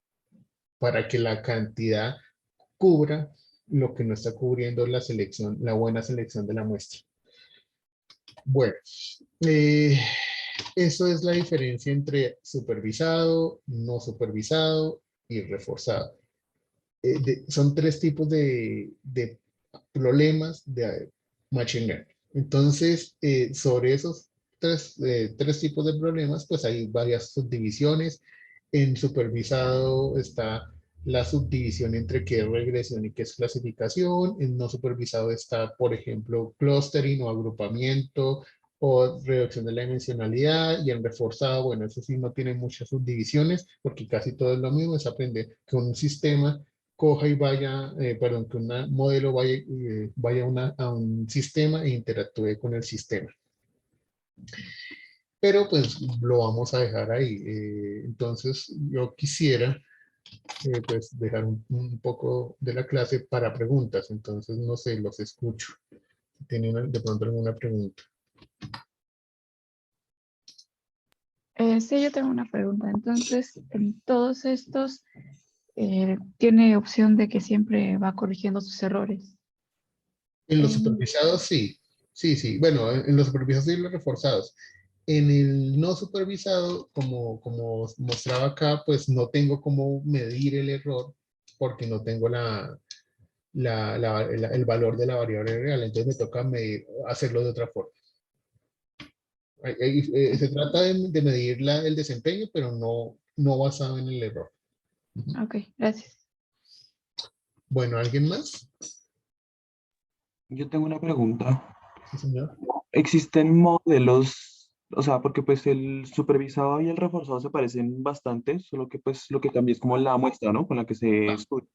para que la cantidad cubra lo que no está cubriendo la selección, la buena selección de la muestra. Bueno, eh, eso es la diferencia entre supervisado, no supervisado y reforzado. Son tres tipos de problemas de machine learning. Entonces, sobre esos tres tipos de problemas, pues hay varias subdivisiones. En supervisado está la subdivisión entre qué es regresión y qué es clasificación. En no supervisado está, por ejemplo, clustering o agrupamiento o reducción de la dimensionalidad. Y en reforzado, bueno, eso sí no tiene muchas subdivisiones porque casi todo es lo mismo, es aprender que un sistema coja y vaya, perdón, que un modelo vaya a un sistema e interactúe con el sistema. Pero pues lo vamos a dejar ahí. Entonces yo quisiera pues dejar un poco de la clase para preguntas. Entonces no sé, los escucho. ¿Tienen de pronto alguna pregunta? Sí, yo tengo una pregunta. Entonces, en todos estos, tiene opción de que siempre va corrigiendo sus errores. En los En- supervisados sí, sí, sí. Bueno, en los supervisados y los reforzados. En el no supervisado, como mostraba acá, pues no tengo cómo medir el error porque no tengo el valor de la variable real. Entonces me toca hacerlo de otra forma. Se trata de medir el desempeño, pero no basado en el error. Ujú. Ok, gracias. Bueno, ¿alguien más? Yo tengo una pregunta. Sí, señor. ¿Existen modelos, o sea, porque pues el supervisado y el reforzado se parecen bastante, solo que pues lo que cambia es como la muestra, ¿no? Con la que se estudia.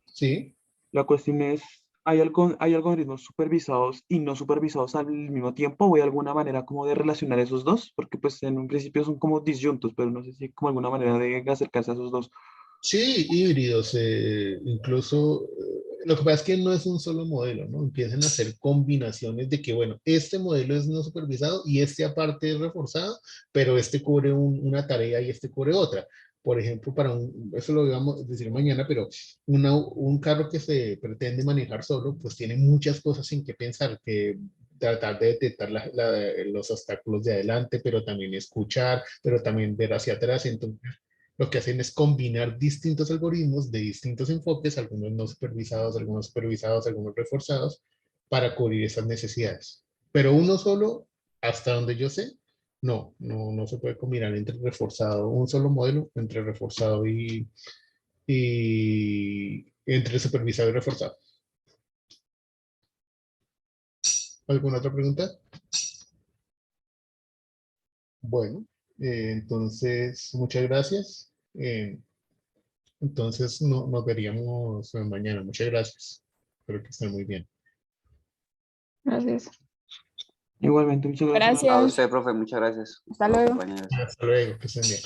Sí. La cuestión es, ¿hay algoritmos supervisados y no supervisados al mismo tiempo? ¿O hay alguna manera como de relacionar esos dos? Porque pues en un principio son como disyuntos, pero no sé si hay como alguna manera de acercarse a esos dos. Sí, híbridos, incluso lo que pasa es que no es un solo modelo, ¿no? Empiezan a hacer combinaciones de que, bueno, este modelo es no supervisado y este aparte es reforzado, pero este cubre una tarea y este cubre otra. Por ejemplo, eso lo vamos a decir mañana, pero un carro que se pretende manejar solo, pues tiene muchas cosas en que pensar, que tratar de detectar los obstáculos de adelante, pero también escuchar, pero también ver hacia atrás. Entonces, lo que hacen es combinar distintos algoritmos de distintos enfoques, algunos no supervisados, algunos reforzados, para cubrir esas necesidades. Pero uno solo, hasta donde yo sé, no se puede combinar entre reforzado, un solo modelo entre reforzado y entre supervisado y reforzado. ¿Alguna otra pregunta? Bueno, entonces, muchas gracias. Entonces, nos veríamos mañana. Muchas gracias. Espero que estén muy bien. Gracias. Igualmente, muchas gracias. A Gracias. usted, profe, muchas gracias. Hasta por luego. acompañarnos. Hasta luego, que estén bien.